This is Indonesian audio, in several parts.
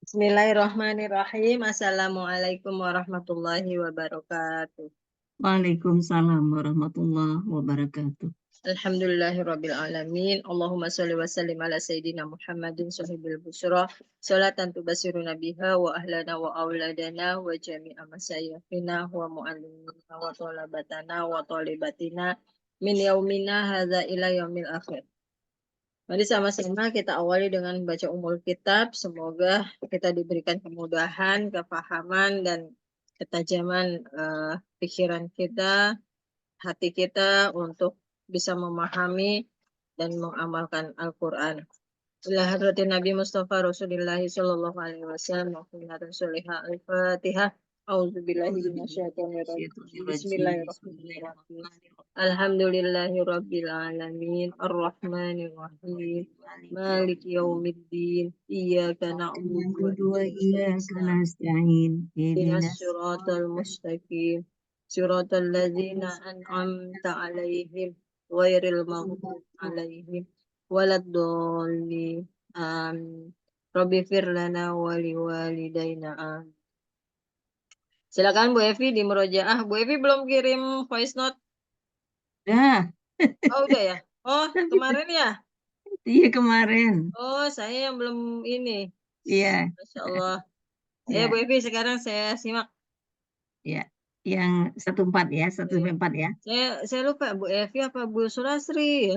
Bismillahirrahmanirrahim. Assalamualaikum warahmatullahi wabarakatuh. Waalaikumsalam warahmatullahi wabarakatuh. Alhamdulillahirabbil alamin. Allahumma shalli wa sallim ala sayyidina Muhammadin sahibil busra. Salatan tubasiruna biha wa ahlana wa auladana wa jami'a masyayikhina wa muallimina wa thalabatana wa thalibatina min yaumina hadza ila yaumil akhir. Mari sama-sama kita awali dengan baca umul kitab. Semoga kita diberikan kemudahan, kefahaman, dan ketajaman pikiran kita, hati kita untuk bisa memahami dan mengamalkan Al-Quran. Ila hadratin Nabi Mustafa Rasulullah Sallallahu Alaihi Wasallam wa sunnatan solihah Al-Fatihah. A'udzubillahi minasyaitonirrajim. Bismillahirrahmanirrahim. Alhamdulillahi Rabbil Alamin. Ar-Rahmanirrahim. Malik Yaumiddin. Iyyaka na'budu wa iyyaka iyyaka nasta'in. ihdinas siratal mustaqim. Siratal ladzina an'amta 'alaihim ghairil maghdubi 'alaihim waladdallin. Amin. Rabbi fir lana wa liwalidayna. Amin. Silakan Bu Evi di murojaah. Bu Evi belum kirim voice note. Dah. Oh, udah ya? Oh, kemarin ya? Iya kemarin. Oh, saya yang belum ini. Iya. Masya Allah. Ya. Bu Evi sekarang saya simak. Ya. Yang 14 ya, 1-4 ya. Saya lupa Bu Evi apa Bu Surasri.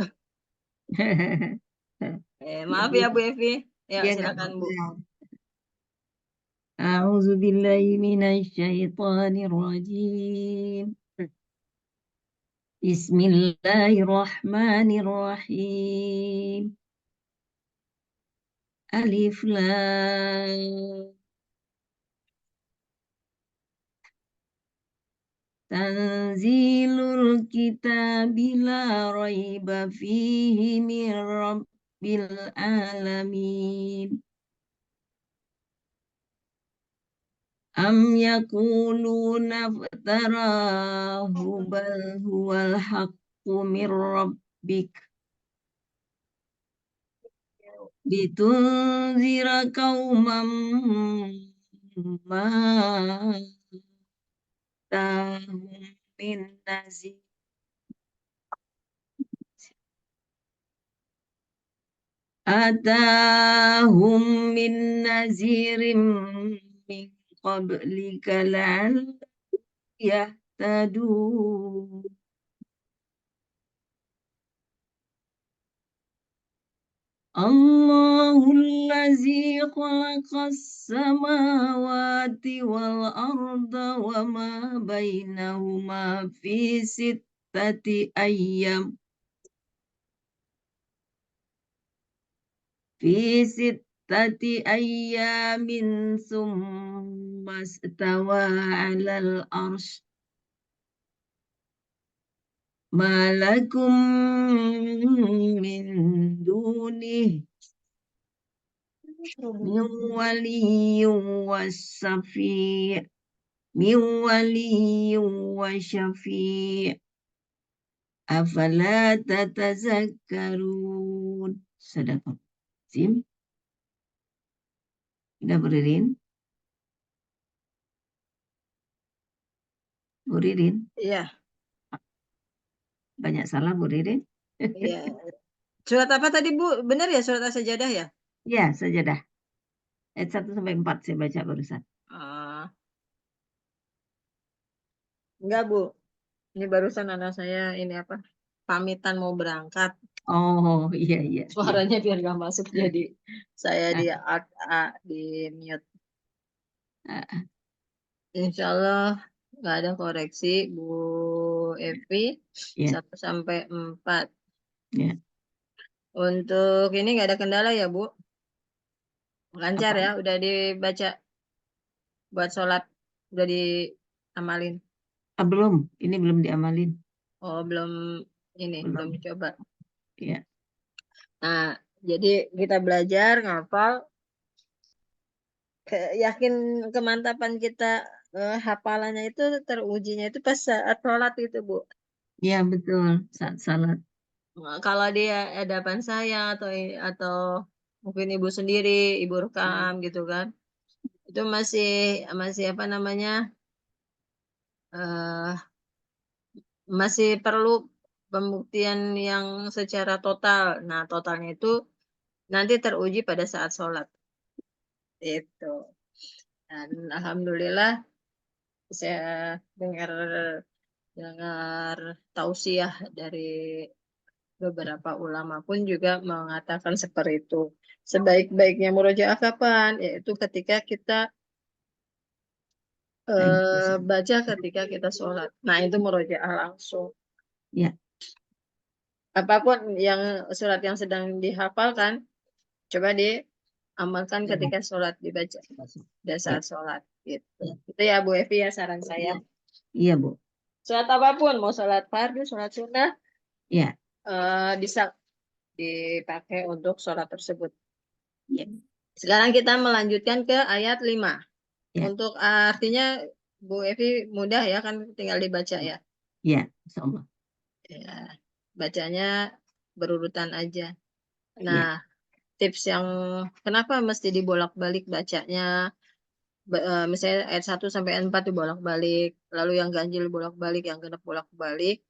Maaf ya Bu Evi. Ya, Ya nggak silakan Bu. apa-apa. A'udzu billahi minasyaitonir rajim. Bismillahirrahmanirrahim. Alif Lam. Tanzilul kitabi la raiba fihi min rabbil alamin. Am yakuluna ftarahu bal huwal haqqu min rabbik. Litunzira qauman ma tahum min nazir. Atahum min nazirim min qablika la'allahum yahtadun. Allahul ladzi khalaqas samawati wal arda wa ma bainahuma fi sittati ayyam. Fi sittati ayyamin summa istawa 'alal arsy. Malakum min dunih min waliyyun wasyafi' min waliyyun wasyafi' afala tatazakkarun. Sadaqah. Sim. Udah Bu Ririn? Bu Ririn? Iya. Banyak salah Bu Ririn? Iya. Surat apa tadi Bu? Benar ya surat As-Sajdah ya? Ya, sajadah. Ayat 1-4 saya baca barusan. Enggak Bu. Ini barusan anak saya ini apa? Pamitan mau berangkat. Oh, iya, iya. Suaranya biar gak masuk jadi saya Ah, di mute. ah, Insya Allah nggak ada koreksi Bu Evi ya, 1-4. ya. Untuk ini nggak ada kendala ya Bu? Lancar Apa? ya? Udah dibaca buat sholat? Udah diamalin? Belum. Ini belum diamalin. Oh belum ini belum Belum. coba. Ya. Nah jadi kita belajar ngapal. Yakin kemantapan kita hafalannya itu terujinya itu pas saat sholat itu Bu. Ya, betul. Saat salat. Nah, kalau dia hadapan saya atau mungkin ibu sendiri, ibu rekam gitu kan. itu masih apa namanya, eh, masih perlu pembuktian yang secara total. Nah, totalnya itu nanti teruji pada saat sholat. Itu. Dan alhamdulillah saya dengar dengar tausiah dari beberapa ulama pun juga mengatakan seperti itu. Sebaik-baiknya murojaah kapan? Yaitu ketika kita baca ketika kita sholat. Nah, itu murojaah langsung. Ya, Apapun yang surat yang sedang dihafalkan, coba diamalkan ketika sholat dibaca pada ya, saat sholat. Gitu. Itu ya Bu Evi ya saran saya. iya Bu. Sholat apapun, mau sholat fardu, sholat sunnah, Ya, bisa dipakai untuk sholat tersebut. ya, Sekarang kita melanjutkan ke ayat 5. ya, Untuk artinya Bu Evi mudah ya, kan tinggal dibaca ya. ya, insya Allah. Ya, bacanya berurutan aja. Ya, Nah, tips yang kenapa mesti dibolak-balik bacanya, misalnya ayat 1 sampai ayat 4 dibolak-balik, lalu yang ganjil bolak-balik, yang genap bolak-balik.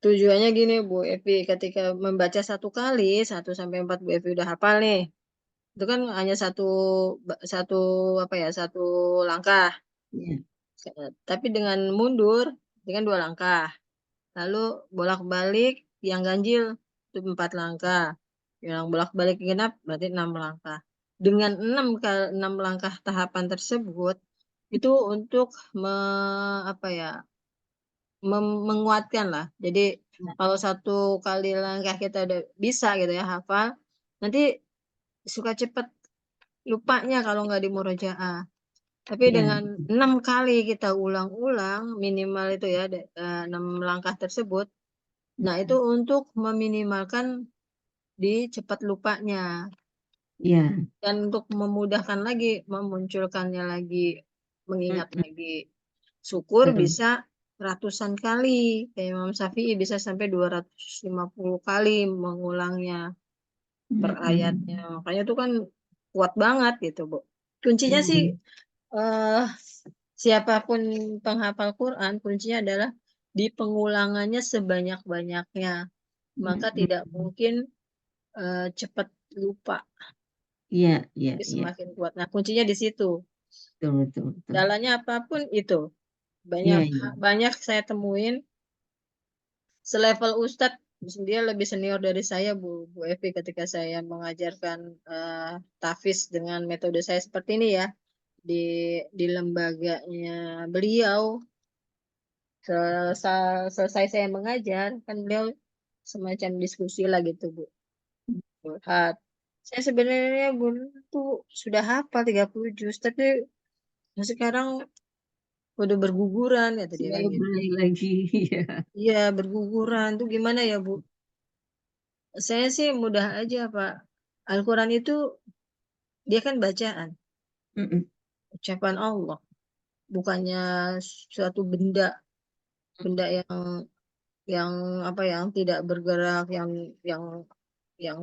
Tujuannya gini Bu Evi, ketika membaca satu kali, 1 sampai 4 Bu Evi udah hafal nih. Itu kan hanya satu apa ya, satu langkah. ya, Tapi dengan mundur dengan 2 langkah. Lalu bolak-balik yang ganjil itu 4 langkah. Yang bolak-balik genap berarti 6 langkah. Dengan 6 langkah tahapan tersebut itu untuk apa ya, menguatkan lah. Jadi kalau satu kali langkah kita udah bisa gitu ya hafal, nanti suka cepet lupanya kalau nggak di murojaah. Tapi ya, dengan 6 kali kita ulang-ulang minimal itu ya 6 langkah tersebut. Nah, itu untuk meminimalkan di cepat lupanya ya, dan untuk memudahkan lagi memunculkannya lagi, mengingat lagi. Syukur betul. bisa ratusan kali. Kayak Imam Syafi'i bisa sampai 250 kali mengulangnya per ayatnya. Makanya itu kan kuat banget gitu, Bu. Kuncinya sih eh siapapun penghafal Quran, kuncinya adalah di pengulangannya sebanyak-banyaknya. Maka tidak mungkin cepat lupa, Iya, iya, tapi iya, semakin kuat. Nah, kuncinya di situ. betul, betul, betul. Jalannya apapun itu. Iya, Banyak iya, banyak saya temuin selevel Ustadz, dia lebih senior dari saya Bu Evi ketika saya mengajarkan tahfiz dengan metode saya seperti ini ya di lembaganya beliau. Selesai saya mengajar kan beliau semacam diskusi lah gitu Bu. Curhat. Saya sebenarnya dulu tuh sudah hafal 30 juz tapi sekarang udah berguguran ya tadi kan saya gitu. balik lagi. Iya. Iya berguguran tuh gimana ya Bu? Saya sih mudah aja Pak. Al-Quran itu dia kan bacaan, Mm-mm. ucapan Allah, bukannya suatu benda, benda yang apa yang tidak bergerak, yang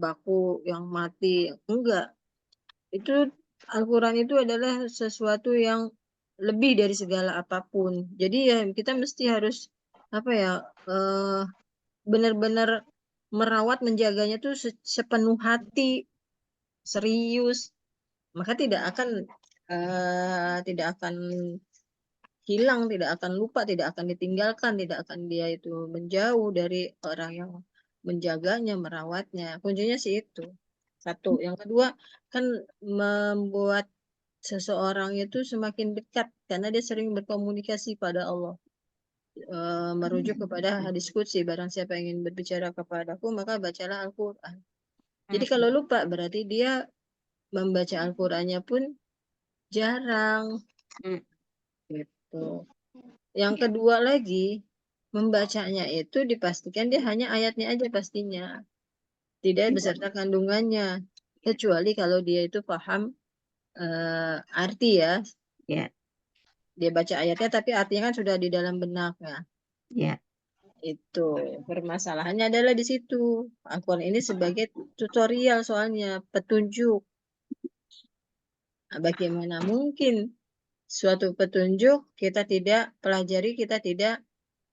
baku, yang mati, enggak. Itu Al-Quran itu adalah sesuatu yang lebih dari segala apapun. Jadi ya kita mesti harus apa ya eh, benar-benar merawat menjaganya tuh sepenuh hati, serius. Maka tidak akan hilang, tidak akan lupa, tidak akan ditinggalkan, tidak akan dia itu menjauh dari orang yang menjaganya, merawatnya. Kuncinya sih itu. Satu. Yang kedua kan membuat seseorang itu semakin dekat karena dia sering berkomunikasi pada Allah. Merujuk kepada hadis qudsi, barang siapa yang ingin berbicara kepadaku maka bacalah Al-Quran. Jadi kalau lupa berarti dia membaca Al-Qurannya pun jarang gitu. Yang kedua lagi, membacanya itu dipastikan dia hanya ayatnya aja pastinya, tidak beserta kandungannya. Kecuali kalau dia itu paham arti ya, Ya, dia baca ayatnya tapi artinya kan sudah di dalam benaknya. ya, Itu permasalahannya adalah di situ. Al-Quran ini sebagai tutorial soalnya petunjuk. Bagaimana mungkin suatu petunjuk kita tidak pelajari, kita tidak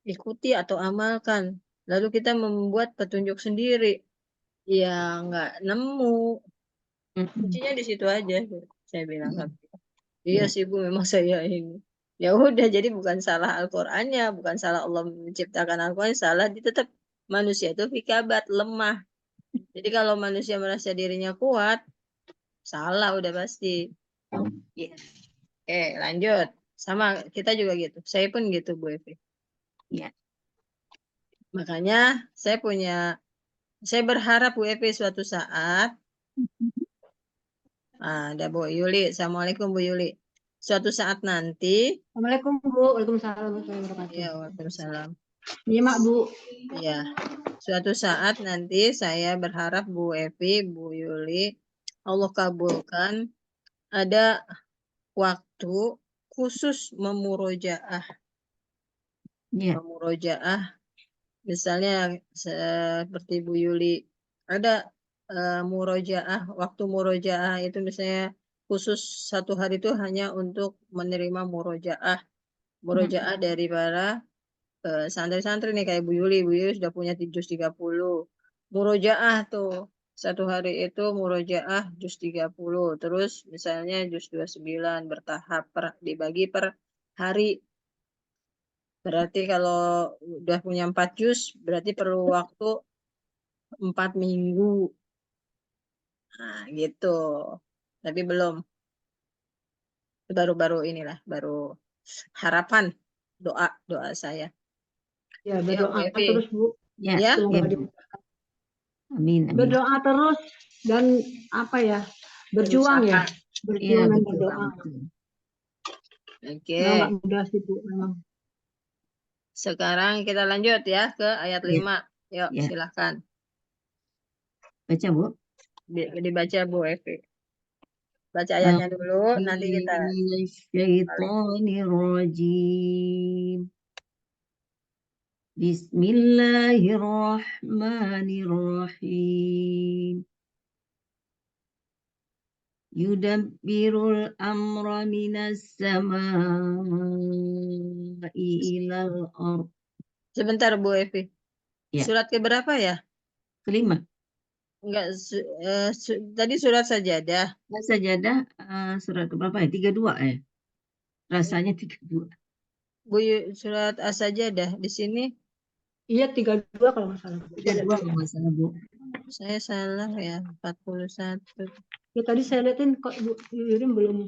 ikuti atau amalkan. Lalu kita membuat petunjuk sendiri. Ya nggak nemu. Kuncinya di situ aja. Saya bilang kan. Iya Ya, sih Bu, memang saya ini. Ya udah, jadi bukan salah Al-Qur'annya, bukan salah Allah menciptakan Al-Qur'an, salah tetap manusia itu fikabat, lemah. Jadi kalau manusia merasa dirinya kuat, salah udah pasti. ya, Oke, lanjut. Sama kita juga gitu. Saya pun gitu Bu Evi. ya. Makanya saya berharap Bu Evi suatu saat, ada Bu Yuli. Assalamualaikum Bu Yuli. Suatu saat nanti, Assalamualaikum Bu, Waalaikumsalam warahmatullahi wabarakatuh. ya Waalaikumsalam. Nyimak Bu. Ya, suatu saat nanti saya berharap Bu Evi, Bu Yuli, Allah kabulkan ada waktu khusus memurojaah. Ya, Memurojaah, misalnya seperti Bu Yuli, ada murojaah, waktu murojaah itu misalnya khusus satu hari itu hanya untuk menerima murojaah dari para santri-santri nih kayak Bu Yuli. Bu Yuli sudah punya juz 30. Murojaah tuh. Satu hari itu murojaah juz 30. Terus misalnya juz 29 bertahap dibagi per hari. Berarti kalau udah punya 4 juz, berarti perlu waktu 4 minggu. Nah, gitu. Tapi belum. Baru-baru inilah, baru harapan doa saya. Ya, Ya, Bu berdoa Evi. terus Bu. ya, Ya, Semoga ya, Bu. dimudahkan. Amin, amin. Berdoa terus dan apa ya? Berjuang ya. berusaha. Berjuang Ya, dan betul, berdoa. betul. Oke. Memang nggak mudah sih Bu, memang. Sekarang kita lanjut ya ke ayat Ya, 5. Yuk, ya. silahkan. Baca, Bu. Dibaca Bu Evi. Baca ayatnya dulu, nanti kita Minasyaitonirrajim. Bismillahirrahmanirrahim. Yudabbirul amra minas samai ilal ard. sebentar Bu Evi. Ya, Surat keberapa ya? kelima. Enggak, tadi surat sajadah. Sajadah surat keberapa ya? 32 ya? Rasanya 32. Surat As-Sajadah di sini Iya, 32 kalau nggak salah. 32 kalau nggak salah, Bu. saya salah ya, 41. Ya tadi saya liatin kok Bu Yurin belum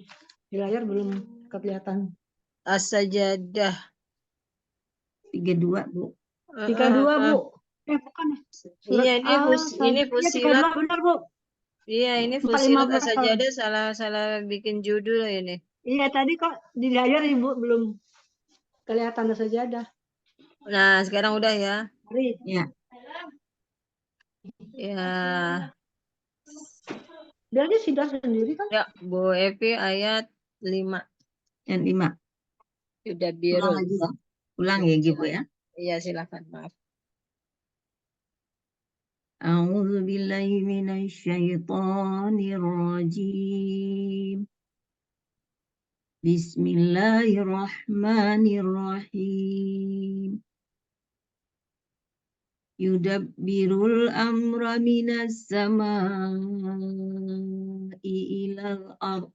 di layar belum kelihatan. As-Sajadah. 32, Bu. 32 Bu. Bukan. Surat Iya, A. ini Iya, fusilat. 32 benar Bu. Iya, ini 45 fusilat berapa? As-Sajadah, salah bikin judul ini. Iya, tadi kok di layar Ibu belum kelihatan sajadah. Nah, sekarang udah ya. Mari. Ya, Ya, Dia aja sudah sendiri kan? ya Bu Evi ayat 5. yang 5. Sudah Ulang biru. lagi ya. Ulang ya, Ibu ya. Iya, silakan. Maaf. A'udzu billahi minasyaitonir rajim. Bismillahirrahmanirrahim. Yudabbirul amra minas samai ilal ard.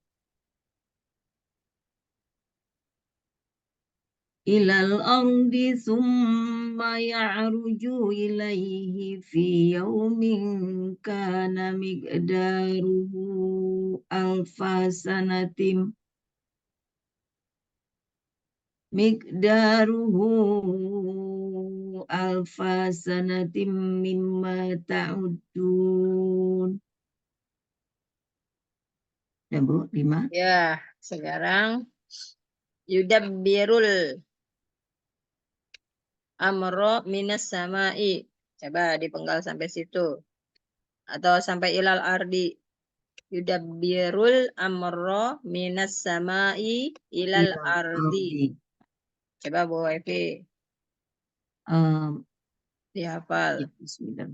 Ilal ardi thumma ya'ruju ilaihi fi yawmin kana miqdaruhu alfa sanatim mimma ta'udun. Ya, Bu, 5. Ya, sekarang yudabbirul amro minas samai. Coba dipenggal sampai situ. Atau sampai ilal ardi. Yudabbirul amro minas samai ilal Ilal ardi. ardi. Coba Bu Evi Um, dihafal. ya, bismillah.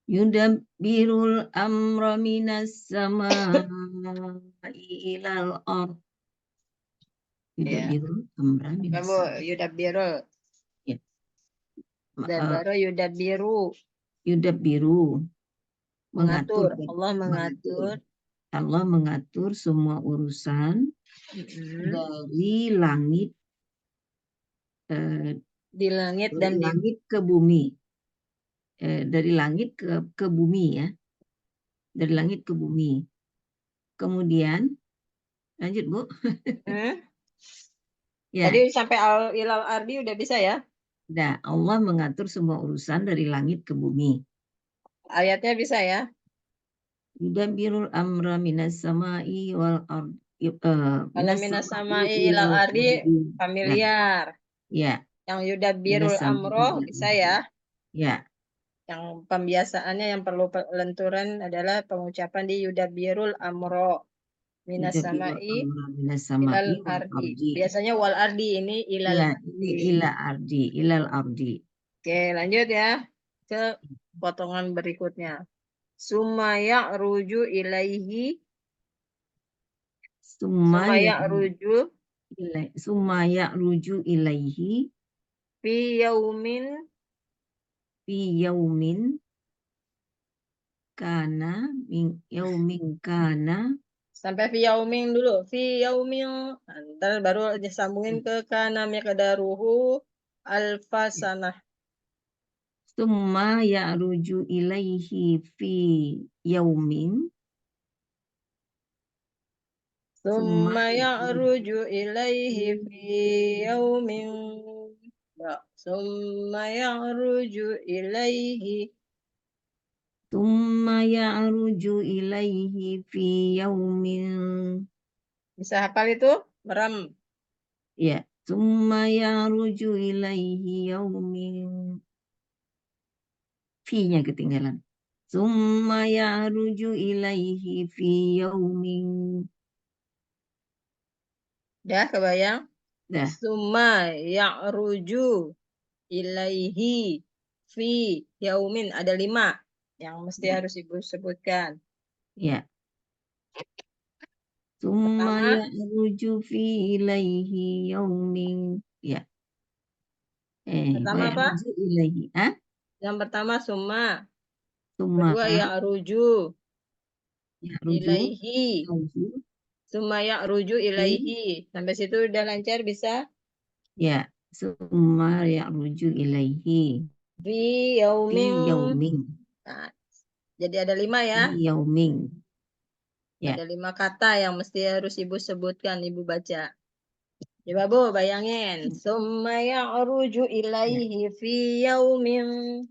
yudabbirul amra minas samai ilal ard. Ya. Yudabbirul amra Apa minas Bu? samai. Yudabbiru. Ya. Dan baru yudabbiru. Yudabbiru. Mengatur. Mengatur. Allah mengatur. Allah mengatur semua urusan dari langit Di langit dari dan di langit ke bumi. Dari langit ke bumi ya. Dari langit ke bumi. Kemudian lanjut Bu. Ya. Tadi sampai ilal ardi udah bisa ya? Nah, Allah mengatur semua urusan dari langit ke bumi. Ayatnya bisa ya? Yudabbirul amra minas samai wal ard. Karena minas samai ilal ardi familiar. Ya. Yang Minas yudabbirul samai amro bisa ya? Ya. Yang pembiasaannya yang perlu lenturan adalah pengucapan di yudabbirul amro. Minas Yudabbirul samai amra minas ilal samai wal ardi. ardi. Biasanya wal ardi, ini ilal Ya, ini ardi. ila ardi, ilal ardi. Oke, lanjut ya ke potongan berikutnya. Sumaya ruju ilaihi. Sumaya ruju Sumaya ruju ilaihi fi yaumin. fi yaumin kana yaumin kana. Sampai fi yaumin dulu. Fi yaumin. Ntar baru disambungin ke kana miqdaruhu alfasanah. Summa ya'ruju ilaihi fi yaumin. Summa ya'ruju ilaihi fi yaumin. Summa ya'ruju ilaihi. Summa ya'ruju ilaihi fi yaumin. Bisa hafal itu? Meram. Ya, summa ya'ruju ilaihi yaumin. Fi-nya ketinggalan. Summa ya'ruju ilaihi fi yaumin. Dah kebayang? Dah. Summa ya'ruju ilaihi fi yaumin. Ada 5 yang mesti harus Ibu sebutkan. Ya. Summa Pertama, ya'ruju fi ilaihi yaumin. Ya. pertama apa? Ya'ruju ilaihi. Yang pertama summa. Summa Kedua ya'ruju ya'ruju ilaihi. ilaihi. Summa ya'ruju ilaihi. Sampai situ udah lancar bisa? Ya. Summa ya'ruju ilaihi Fi fi yaumin. yaumin. Nah, jadi ada 5 ya. Fi yaumin. Ya. Ada 5 kata yang mesti harus Ibu sebutkan, Ibu baca. Coba Bu, bayangin. Summa ya'ruju ilaihi fi yaumin.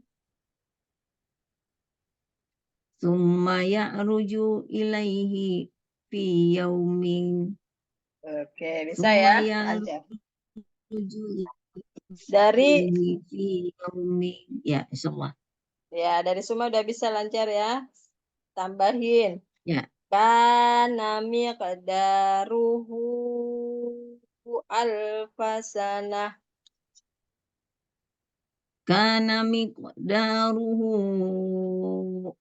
Summa ya'ruju ilaihi fi yaumin. Oke, bisa Summa ya? Lancar. ya'ruju Dari ilaihi fi yaumin. Ya, insyaallah. Ya, dari semua udah bisa lancar ya. Tambahin. Ya. Kana miqdaruhu alfasanah. Kana miqdaruhu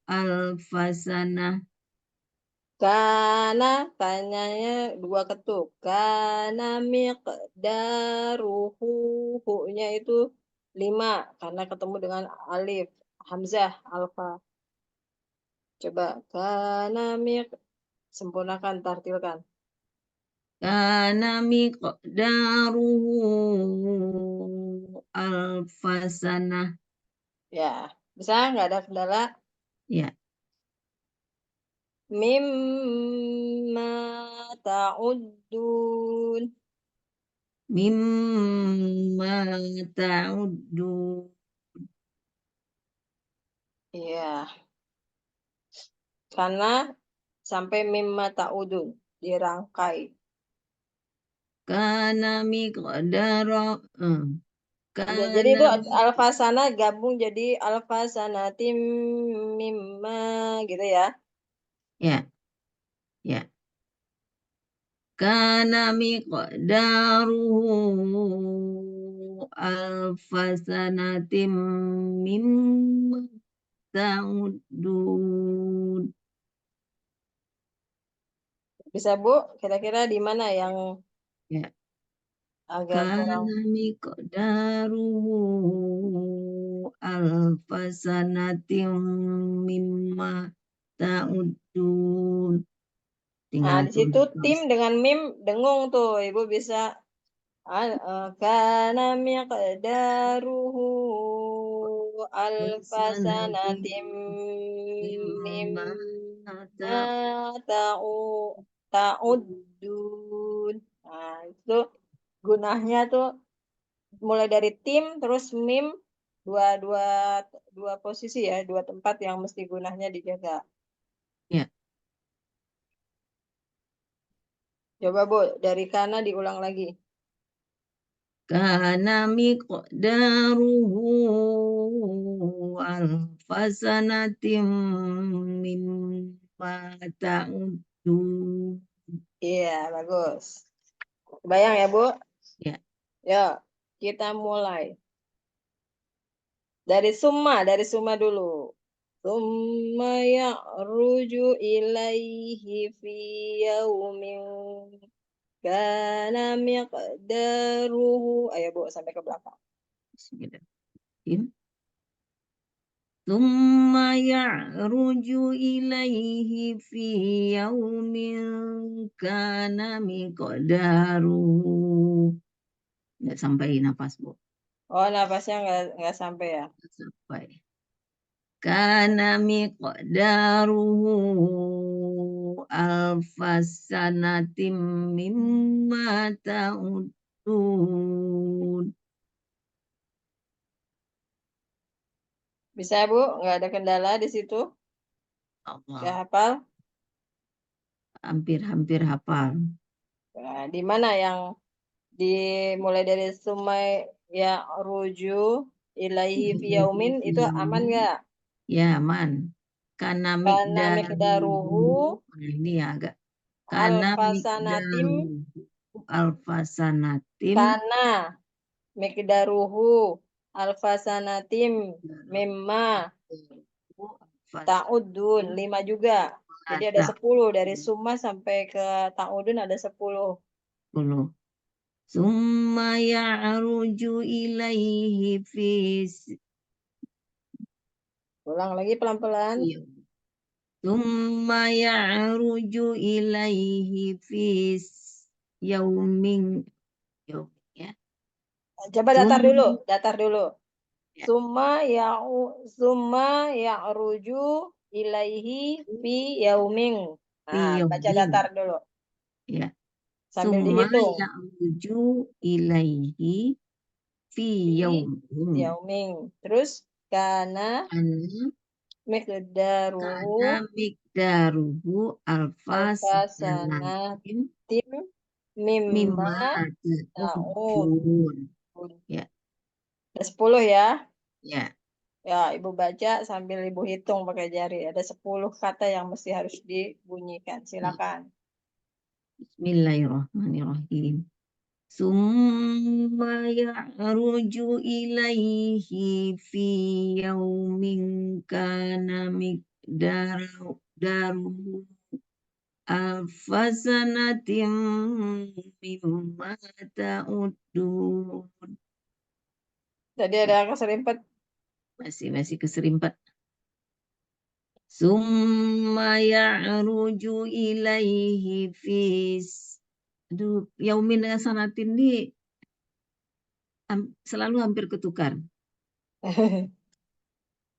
alfasanah. Kana, kananya 2 ketuk. Kana miqdaruhu. Hu-nya itu 5. Karena ketemu dengan alif. Hamzah, alfa. Coba. Kana sempurnakan, tartilkan. Kana miqdaruhu alfasanah. Ya, bisa nggak ada kendala? Ya. Mimma ta'uddun. Mimma ta'uddu. Iya, karena sampai mimma ta'udun dirangkai. Kana miqdara. Jadi Kana itu alfasana gabung jadi alfasanatim mimma gitu ya. ya. Ya. Kana miqdaruhu alfasanatim mimma ta'uddun. Bisa Bu, kira-kira di mana yang Ya. agak kurang? Kana miqdaruhu alfasanatim mimma ta'uddun. Nah, Tinggal di situ tulis. tim dengan mim dengung tuh. Ibu bisa kana miqdaruhu alfasanatim mimma mimma ta'uddun. Nah, itu gunahnya tuh mulai dari tim terus mim dua dua dua posisi ya, dua tempat yang mesti gunahnya dijaga. Ya. Coba Bu, dari kana diulang lagi. Kana miqdaruhu alfasanatim mimma ta'uddun. Iya, bagus. Kebayang ya, Bu? Ya. Yuk, kita mulai. Dari summa dulu. Summa ya'ruju ilaihi fi yaumin kana miqdaruhu. Ayo, Bu, sampai ke belakang. Bismillahirrahmanirrahim. ثم يعرج إليه في يوم كان مقداره. Nggak sampai nafas, Bu. Oh, nafasnya nggak sampai ya. Nggak sampai. Kana miqdaruhu alfasanatim mimma ta'udun. Bisa, Bu? Nggak ada kendala di situ? Nggak Allah, hafal? hampir-hampir hafal. Nah, di mana yang dimulai dari sumai ya ruju ilaihi fi yaumin itu aman nggak? Ya, aman. Karena Karena mikdaruhu ini ya agak. Karena alfasanatim alfasanatim karena mikdaruhu alfasanatim mimma ta'udun 5 juga. Jadi ada 10 dari summa sampai ke ta'udun ada 10. 10. Summa ya'ruju ilaihi Ulang lagi pelan-pelan. Summa ya'ruju ilaihi yaumin ya. Coba datar dulu. Ya. Summa ya'ruju ilaihi fi yaumin. Nah, baca datar dulu Ya. sambil Summa dihitung. ya'ruju ilaihi fi yaumin. Yaumin. Terus kana miqdaruhu Kana mikdaruhu alfasanatim mimma mimma ta'ud. ta'udun. Ya, Ada 10 ya. ya. Ya, Ibu baca sambil Ibu hitung pakai jari. Ada 10 kata yang mesti harus dibunyikan. Silakan. Bismillahirrahmanirrahim. Summa ya'ruju ilaihi fi yaumin kana daruhu alfasanatim mimma ta'udun. Tadi ada keserimpet. Masih keserimpet. Summa ya'ruju ilaihi aduh, yaumin dengan sanatin ini selalu hampir ketukar.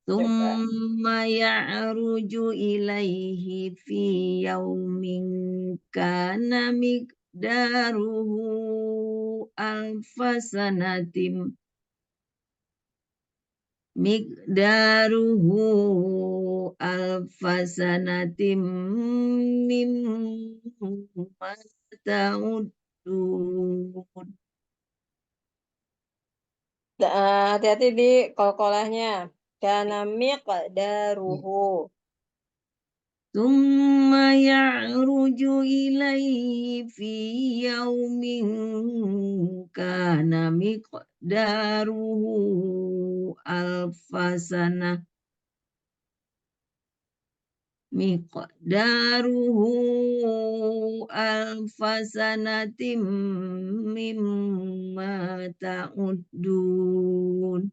Summa ya'ruju ilaihi fi yaumin kana miqdaruhu alfasanatim mimma ta'udun. Hati-hati di kol-kolahnya. Kana miqdaruhu. Thumma ya'ruju ilaihi fi yaumin kana miqdaruhu alfasana miqdaruhu alfasanatim mimma ta'uddun.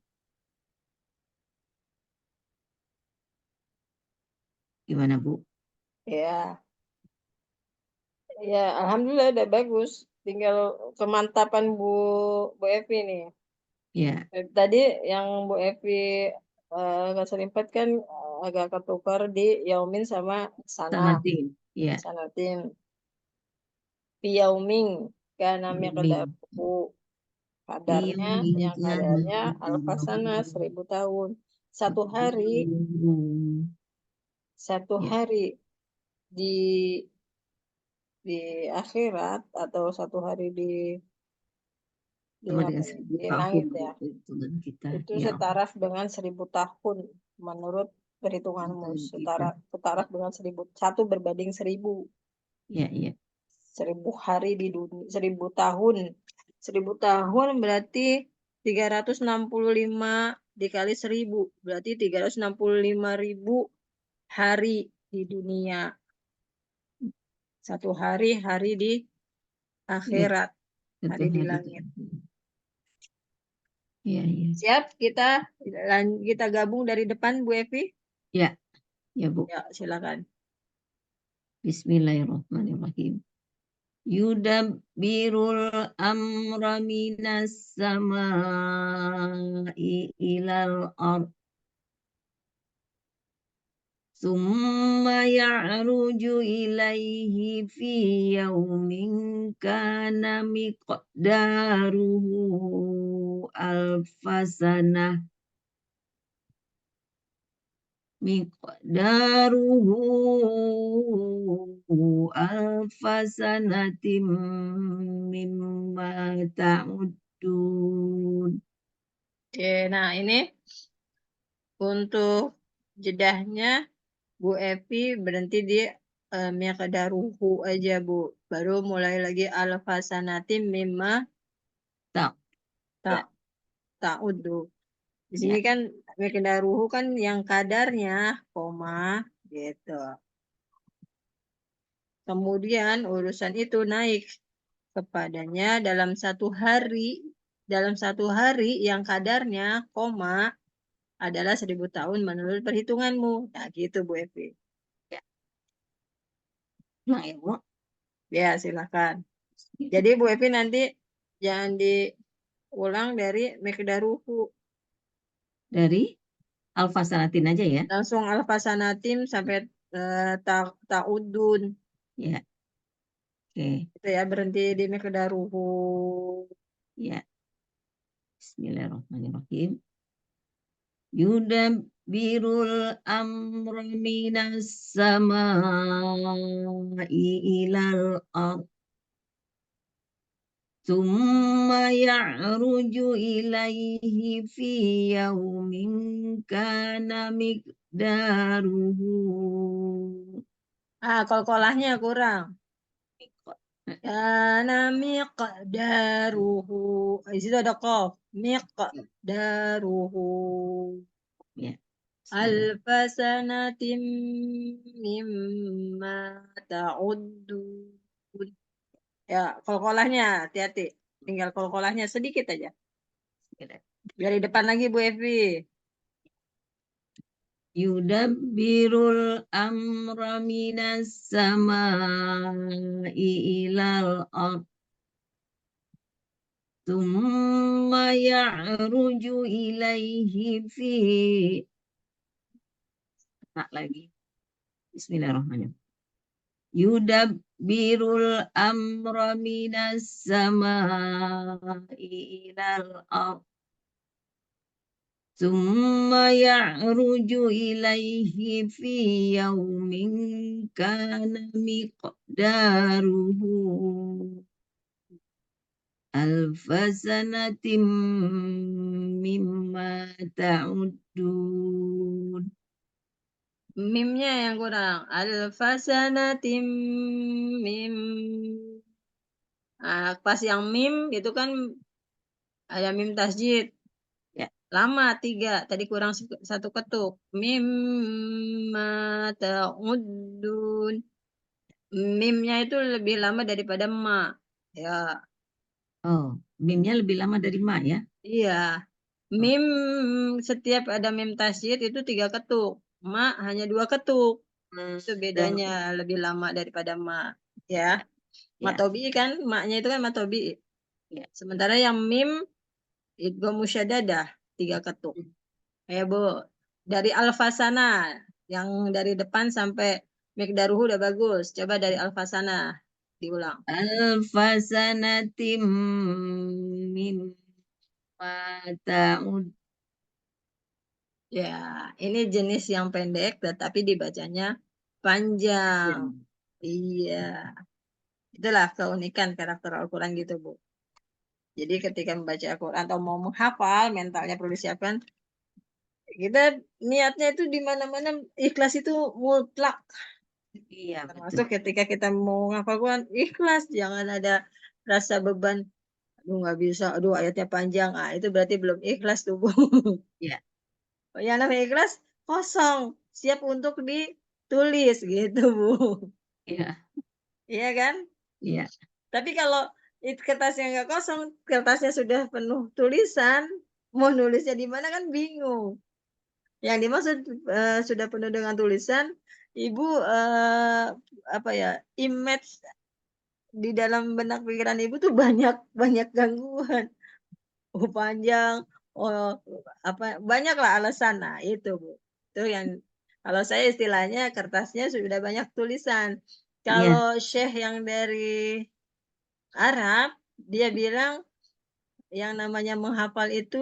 Gimana, Bu? Ya, ya, alhamdulillah udah bagus. Tinggal kemantapan Bu Evi nih. Ya, Tadi yang Bu Evi keserimpet kan agak ketukar di yaumin sama sanatin. Ya, sanatin. Piyauming karena yauming. kadarnya yang kadarnya alfasana 1000 tahun. Satu hari Ya, di akhirat atau satu hari sama dengan apa ya, 1000 di tahun langit ya, hitungan kita. itu Ya, setara dengan 1000 tahun menurut perhitunganmu. hitungan kita. Setara dengan 1 berbanding 1000. Ya, ya. 1000 hari di dunia, 1000 tahun. 1000 tahun berarti 365 dikali 1000. Berarti 365.000 hari di dunia. Satu hari di Ya, akhirat, satu hari di hari. langit. Ya, ya. Siap, kita gabung dari depan, Bu Evi? Ya, ya, Bu. Ya, silakan. Bismillahirrahmanirrahim. Yudabbirul amra minas samai ilal ard. Summa ya'ruju ilaihi fi yaumin kana miqdaruhu alfasanah. Miqdaruhu alfasanatim mimma ta'uddun. Oke, nah ini untuk jedahnya Bu Evi berhenti di miqdaruhu aja, Bu. Baru mulai lagi alfasanatim mimma Tak, tak ta'uddu. Di sini ya, kan miqdaruhu kan yang kadarnya, koma, gitu. Kemudian urusan itu naik kepadanya dalam satu hari yang kadarnya, koma, adalah 1000 tahun menurut perhitunganmu. Nah, gitu Bu Evi. ya. Nah, ya, Bu. Ya, silakan. Jadi Bu Evi nanti jangan diulang dari miqdaruhu. Dari alfasanatin aja ya. Langsung alfasanatim sampai ta'udun. Ya, oke. Itu ya, berhenti di miqdaruhu. Ya, Bismillahirrahmanirrahim. Yudabbirul amra minas samai ilal ard. Summa ya'ruju ilaihi fi yaumin kana miqdaruhu. Kolkolahnya kurang. Kana miqdaruhu. Di situ ada qaf. Miqdaruhu. Ya. Alfasanatim mimma ta'uddun. Ya, kolkolahnya hati-hati. Tinggal kolkolahnya sedikit aja. Dari depan lagi Bu Evi. Yudabbirul amra minas samai ilal ard. Thumma ya'ruju ilaihi fi. Nah, lagi. Bismillahirrahmanirrahim. Yudabbirul amra minas samai ilal ard. Thumma ya'ruju ilaihi fi yaumin kana miqdaruhu alfasanatim mimma ta'uddun. Mimnya yang kurang. Alfasanatim mim. Pas yang mim itu kan ada mim tasjid. Ya. Lama 3, tadi kurang 1 ketuk. Mimma ta'uddun. Mimnya itu lebih lama daripada ma. Ya, Oh, mimnya lebih lama dari ma ya? iya. Oh, Mim setiap ada mim tasydid itu 3 ketuk. Ma hanya 2 ketuk. Itu bedanya lebih lama daripada ma. Ya. ya, Matobi kan, maknya itu kan matobi. ya. Sementara yang mim idgham musyaddadah 3 ketuk. Ya Bu, dari Al-Fasana yang dari depan sampai Miqdaruhu udah bagus. Coba dari Al-Fasana diulang. Alfasanatim mimma ta'ud. Ya, ini jenis yang pendek tetapi dibacanya panjang. Iya, itulah keunikan karakter Al-Quran gitu Bu. Jadi ketika membaca Al-Quran atau mau menghafal, mentalnya perlu disiapkan. Kita niatnya itu di mana-mana ikhlas itu mutlak. Iya, betul. Termasuk ketika kita mau ngapal Quran, ikhlas, jangan ada rasa beban. Aduh nggak bisa, aduh ayatnya panjang. Ah, itu berarti belum ikhlas tuh Bu. Iya, Yang namanya ikhlas kosong, siap untuk ditulis gitu Bu. iya, Iya kan? iya, Tapi kalau kertasnya nggak kosong, kertasnya sudah penuh tulisan, mau nulisnya di mana kan bingung. Yang dimaksud sudah penuh dengan tulisan, Ibu apa ya, image di dalam benak pikiran Ibu tuh banyak banyak gangguan. Oh panjang, oh apa banyak lah alasan. Nah, itu Bu. Itu yang kalau saya istilahnya kertasnya sudah banyak tulisan. iya, Kalau Syekh yang dari Arab, dia bilang yang namanya menghafal itu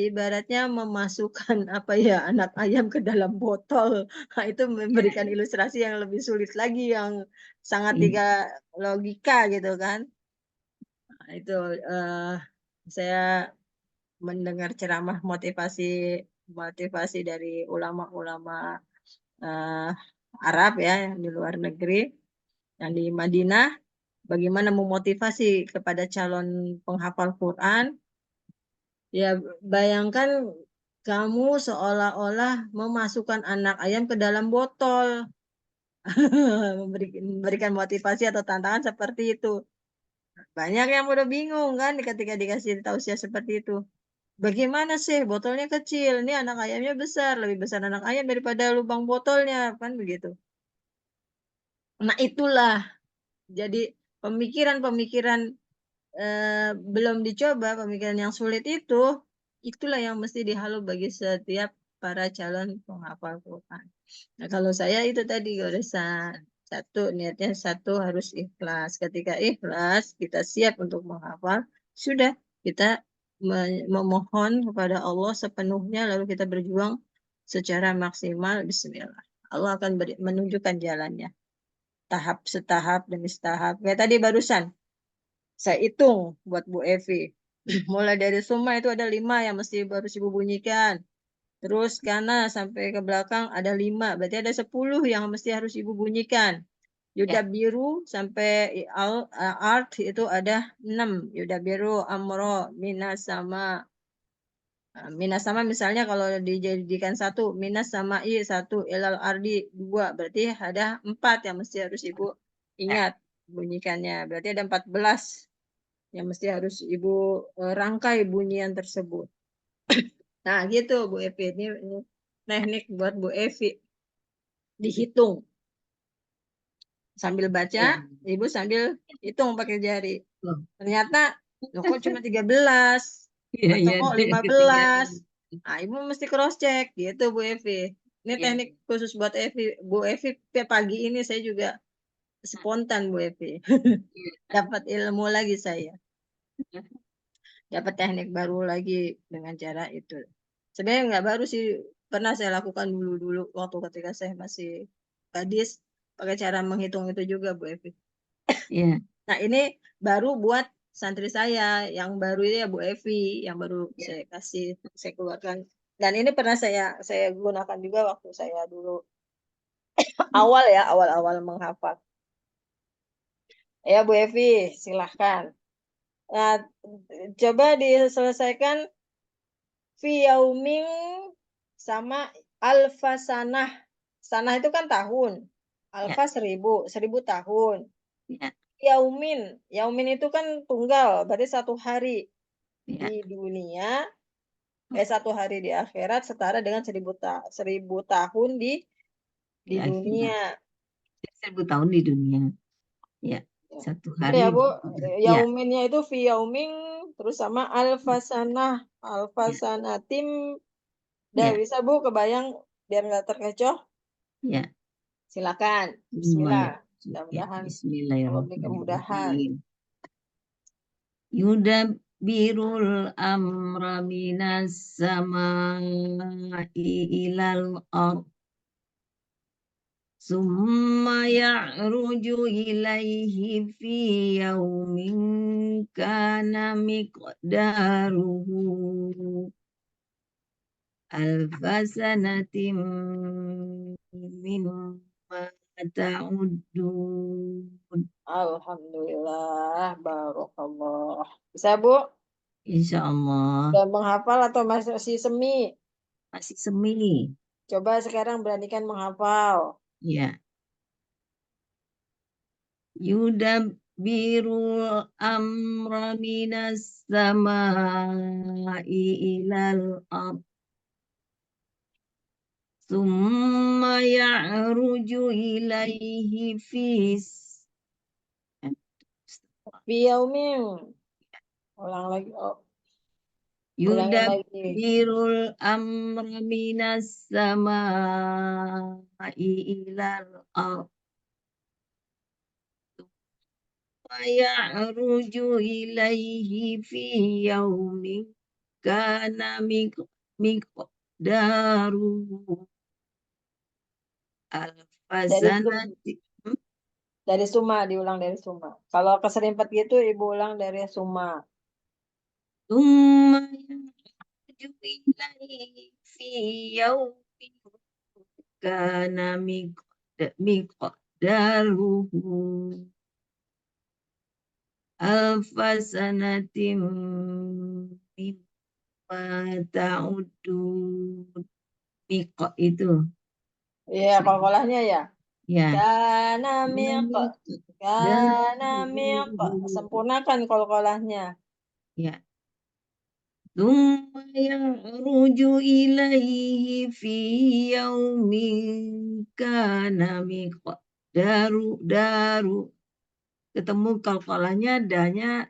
ibaratnya memasukkan apa ya anak ayam ke dalam botol. Nah, itu memberikan ilustrasi yang lebih sulit lagi yang sangat iya, tiga logika gitu kan. Nah, itu eh, saya mendengar ceramah motivasi motivasi dari ulama-ulama eh, Arab ya yang di luar negeri yang di Madinah bagaimana memotivasi kepada calon penghafal Quran. Ya, bayangkan kamu seolah-olah memasukkan anak ayam ke dalam botol. Memberikan motivasi atau tantangan seperti itu. Banyak yang udah bingung kan ketika dikasih tausiah seperti itu. Bagaimana sih botolnya kecil, ini anak ayamnya besar, lebih besar anak ayam daripada lubang botolnya, kan begitu. Nah, itulah jadi pemikiran-pemikiran belum dicoba pemikiran yang sulit itu, itulah yang mesti dihalu bagi setiap para calon penghafal Quran. Nah, kalau saya itu tadi goresan. Satu, niatnya satu harus ikhlas. Ketika ikhlas, kita siap untuk menghafal, sudah kita memohon kepada Allah sepenuhnya, lalu kita berjuang secara maksimal. Bismillah. Allah akan menunjukkan jalannya. Tahap setahap demi setahap. Kayak tadi barusan, saya hitung buat Bu Evi. Mulai dari Suma itu ada 5 yang mesti harus Ibu bunyikan. Terus kanan sampai ke belakang ada 5. Berarti ada 10 yang mesti harus Ibu bunyikan. Yuda ya, biru sampai art itu ada 6. Yuda biru, amro, minas sama. Minas sama misalnya kalau dijadikan satu. Minas sama i satu. Ilal ardi 2. Berarti ada 4 yang mesti harus Ibu ya. ingat bunyikannya. Berarti ada 14 yang mesti harus Ibu rangkai bunyian tersebut. Nah, gitu Bu Evi. Ini teknik buat Bu Evi. Dihitung. Sambil baca, Iya. Ibu sambil hitung pakai jari. Oh, Ternyata, loh kok cuma 13? iya, Atau iya, kok yang 15? ketinggalan. Nah, Ibu mesti cross check gitu Bu Evi. Ini Iya, teknik khusus buat Evi. Bu Evi pagi ini saya juga spontan Bu Evi. iya, Dapat ilmu lagi saya. Dapat teknik baru lagi dengan cara itu. Sebenarnya nggak baru sih, pernah saya lakukan dulu-dulu waktu ketika saya masih gadis, pakai cara menghitung itu juga Bu Evi. iya, Nah ini baru buat santri saya, yang baru ini ya Bu Evi, yang baru iya, saya kasih, saya keluarkan. Dan ini pernah saya gunakan juga waktu saya dulu awal ya, awal-awal menghafal. Ya Bu Evi, silahkan. Nah, coba diselesaikan fi yaumin sama alfasanah. Sanah itu kan tahun. Ya, Alfa 1000 tahun. ya, Yaumin itu kan tunggal, berarti 1 hari ya. di dunia, 1 hari di akhirat setara dengan 1000 tahun di Di akhirat. dunia. 1000 tahun di dunia. Ya, Ya. 1 Itu hari ya, Bu. di dunia. Ya, Yauminnya itu fi yaumin terus sama alfasanah. ya, Alfasanatim. Udah ya, bisa, Bu, kebayang biar nggak terkecoh? ya. Silakan. Ya, Bismillah. ya. Mudah-mudahan Allah beri kemudahan. Bismillahirrahmanirrahim. Yudabbirul amra minas samai ilal ard. Summa ya'ruju ilaihi fi yaumin kana miqdaruhu alfasanatim mimma ta'uddun. Alhamdulillah, barokallah. Bisa, Bu? Insya Allah. Udah menghafal atau masih semi? Masih semi. Coba sekarang beranikan menghafal. Ya. Yudabbirul amra minas samai ilal ard. Summa ya'ruju ilaihi fis. Fi yaumin. Ulang lagi. Oh, ulangin lagi. Yudabbirul amra minas samai ilal ard. Ya'ruju ilaihi fi yaumin kana miqdaruhu Dari alfasanati. dari suma, diulang dari suma. Kalau keserimpet gitu, Ibu ulang dari suma. Tsumma ya'ruju ilaihi fi yaumin kana miqdaruhu alfasanatim mimma ta'udun. Miqo itu Iya, kolkolahnya ya. ya. Kana miq. Kana miq. Sempurnakan kolkolahnya. Ya. Tsumma ya'ruju ilaihi fi yaumin kana daru. Ketemu kalkolanya danya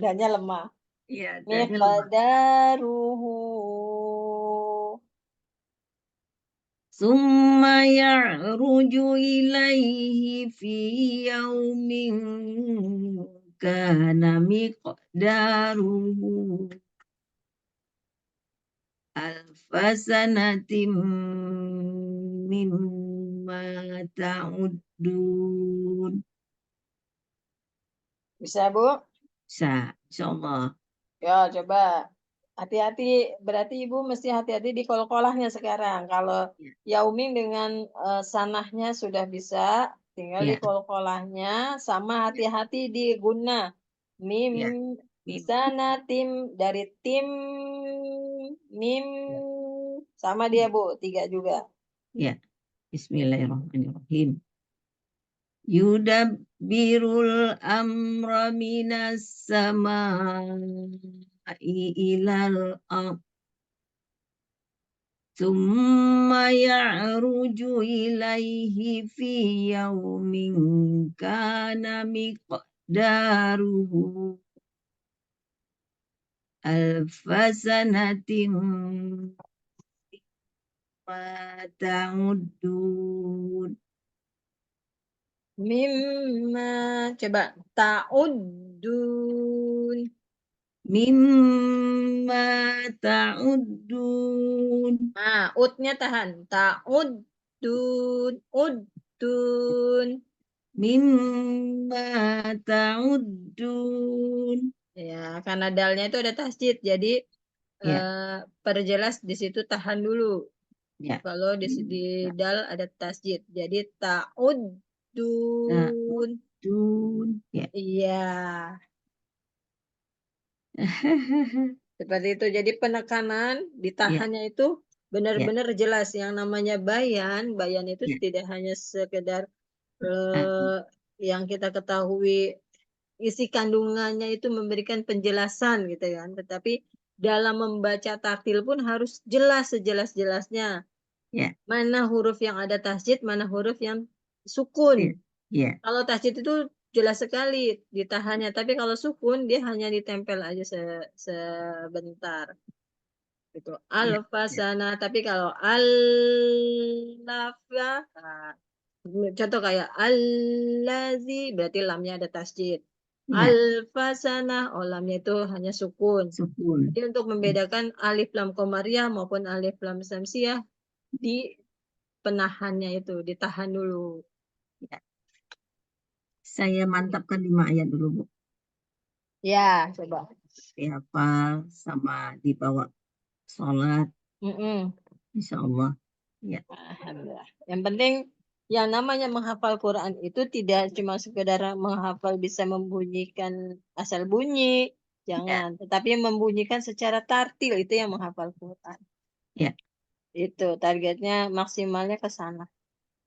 Danya lemah. ya danya lemah. Miqdaruhu. Tsumma ya'ruju ilaihi fi yaumin kana miqdaruhu alfasanatim mimma ta'uddun. Bisa, Bu? Bisa, insyaallah. Ya, coba. Hati-hati, berarti Ibu mesti hati-hati di kolkolahnya sekarang. Kalau Ya, Yaumin dengan sanahnya sudah bisa, tinggal di ya, kolkolahnya, sama ya, hati-hati di guna. Mim, ya. Mim. sana, tim, dari tim, mim, Ya, sama dia, ya, Bu, 3 juga. ya. Bismillahirrahmanirrahim. Yudabbirul amra minas samai ilal ard. Tsumma ya'ruju ilaihi fi yaumin kana miqdaruhu alfasanatin ma ta'uddun. Mimma, coba. Ta'uddun. Mimma ta'uddun. Nah, utnya tahan. Ta'uddun, uddun. Mimma ta'uddun. Ya, karena dalnya itu ada tasjid, jadi Ya, perjelas di situ tahan dulu. ya. Kalau di dal ada tasjid, jadi ta'uddun. Ta'uddun. Ya. Iya. Seperti itu. Jadi penekanan ditahannya itu benar-benar jelas. Yang namanya bayan itu Ya. tidak hanya sekedar Ah, yang kita ketahui isi kandungannya itu memberikan penjelasan gitu kan. Tetapi dalam membaca tartil pun harus jelas sejelas-jelasnya. ya. Mana huruf yang ada tasjid, mana huruf yang Ya. sukun. Ya. Kalau tasjid itu jelas sekali ditahannya, tapi kalau sukun dia hanya ditempel aja sebentar. Itu Ya. Ya. alfasana, tapi kalau alafya, nah, contoh kayak allazi berarti lamnya ada tasjid. Ya. Alfasana, oh lamnya itu hanya sukun. Sukun. Jadi untuk membedakan alif lam komariah maupun alif lam samsiah di penahannya itu ditahan dulu. Ya. Saya mantapkan 5 ayat dulu, Bu. Ya, coba. Dihafal sama dibawa sholat, Mm-mm. insya Allah. Ya. Alhamdulillah. Yang penting yang namanya menghafal Quran itu tidak cuma sekedar menghafal bisa membunyikan asal bunyi, Ya. jangan. Tetapi membunyikan secara tartil itu yang menghafal Quran. Ya. Itu targetnya maksimalnya ke sana.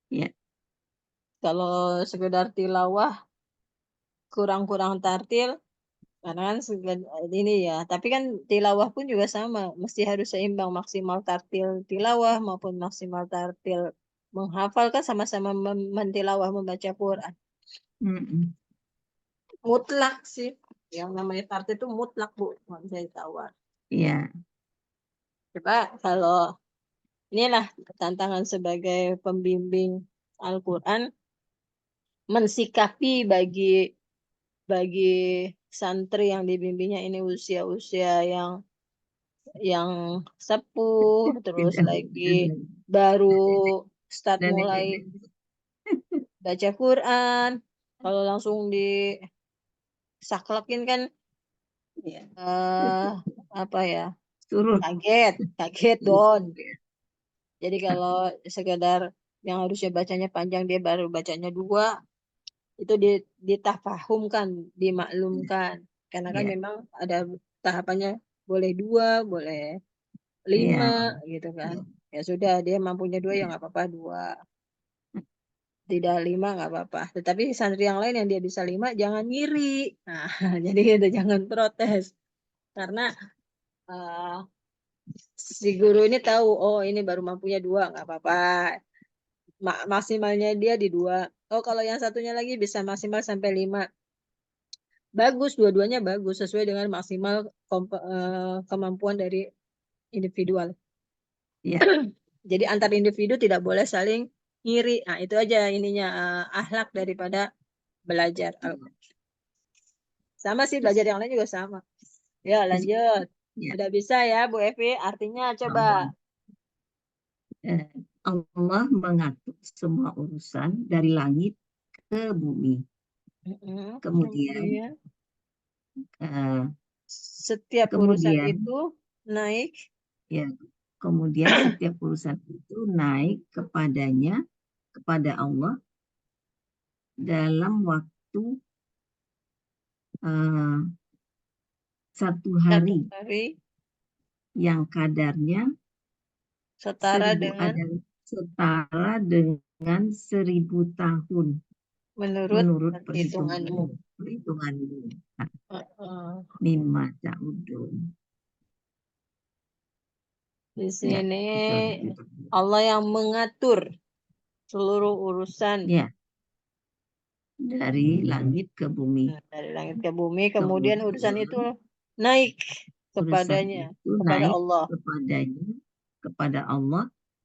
Ya. Kalau sekedar tilawah kurang-kurang tartil, karena kan ini ya. Tapi kan tilawah pun juga sama, mesti harus seimbang maksimal tartil tilawah maupun maksimal tartil menghafal kan sama-sama mentilawah membaca Quran. Mm-mm. Mutlak sih. Yang namanya tartil itu mutlak, Bu. Nggak bisa ditawar. Ya. Coba kalau inilah tantangan sebagai pembimbing Al-Quran mensikapi bagi santri yang dibimbingnya ini usia-usia yang sepuh, terus Tidak. lagi baru start mulai Nenek-nenek. baca Quran. Kalau langsung disaklekin kan Ya. apa ya, Suruh. kaget don. Jadi kalau sekedar yang harusnya bacanya panjang dia baru bacanya 2, itu ditafahumkan, dimaklumkan. Karena kan Ya. memang ada tahapannya, boleh 2, boleh 5 Ya. gitu kan. Ya. Ya sudah, dia mampunya 2 ya Ya. nggak apa-apa 2. Tidak 5 nggak apa-apa. Tetapi santri yang lain yang dia bisa 5 jangan ngiri. Nah, jadi itu jangan protes. Karena uh, si guru ini tahu, oh ini baru mampunya 2 nggak apa-apa. Maksimalnya dia di 2. Oh kalau yang satunya lagi bisa maksimal sampai 5. Bagus, dua-duanya bagus sesuai dengan maksimal kemampuan dari individual. Ya. Jadi antar individu tidak boleh saling ngiri. Nah, itu aja ininya akhlak daripada belajar. Sama sih belajar yang lain juga sama. Ya, lanjut. Ya. Udah bisa ya, Bu Evi? Artinya coba. Allah. Allah mengatur semua urusan dari langit ke bumi. Kemudian, Kemudian eh, setiap urusan kemudian itu naik ya, kemudian setiap urusan itu naik kepada Allah dalam waktu eh, 1 satu hari hari yang kadarnya setara dengan setara dengan 1000 tahun menurut menurut hitunganmu. perhitunganmu. Uh-uh. Mimma ta'udun. Di Ya, sini itu. Allah yang mengatur seluruh urusan Ya, dari langit ke bumi. dari langit ke bumi, kemudian urusan itu Kemudian naik urusan kepadanya, itu kepada naik Allah kepada Allah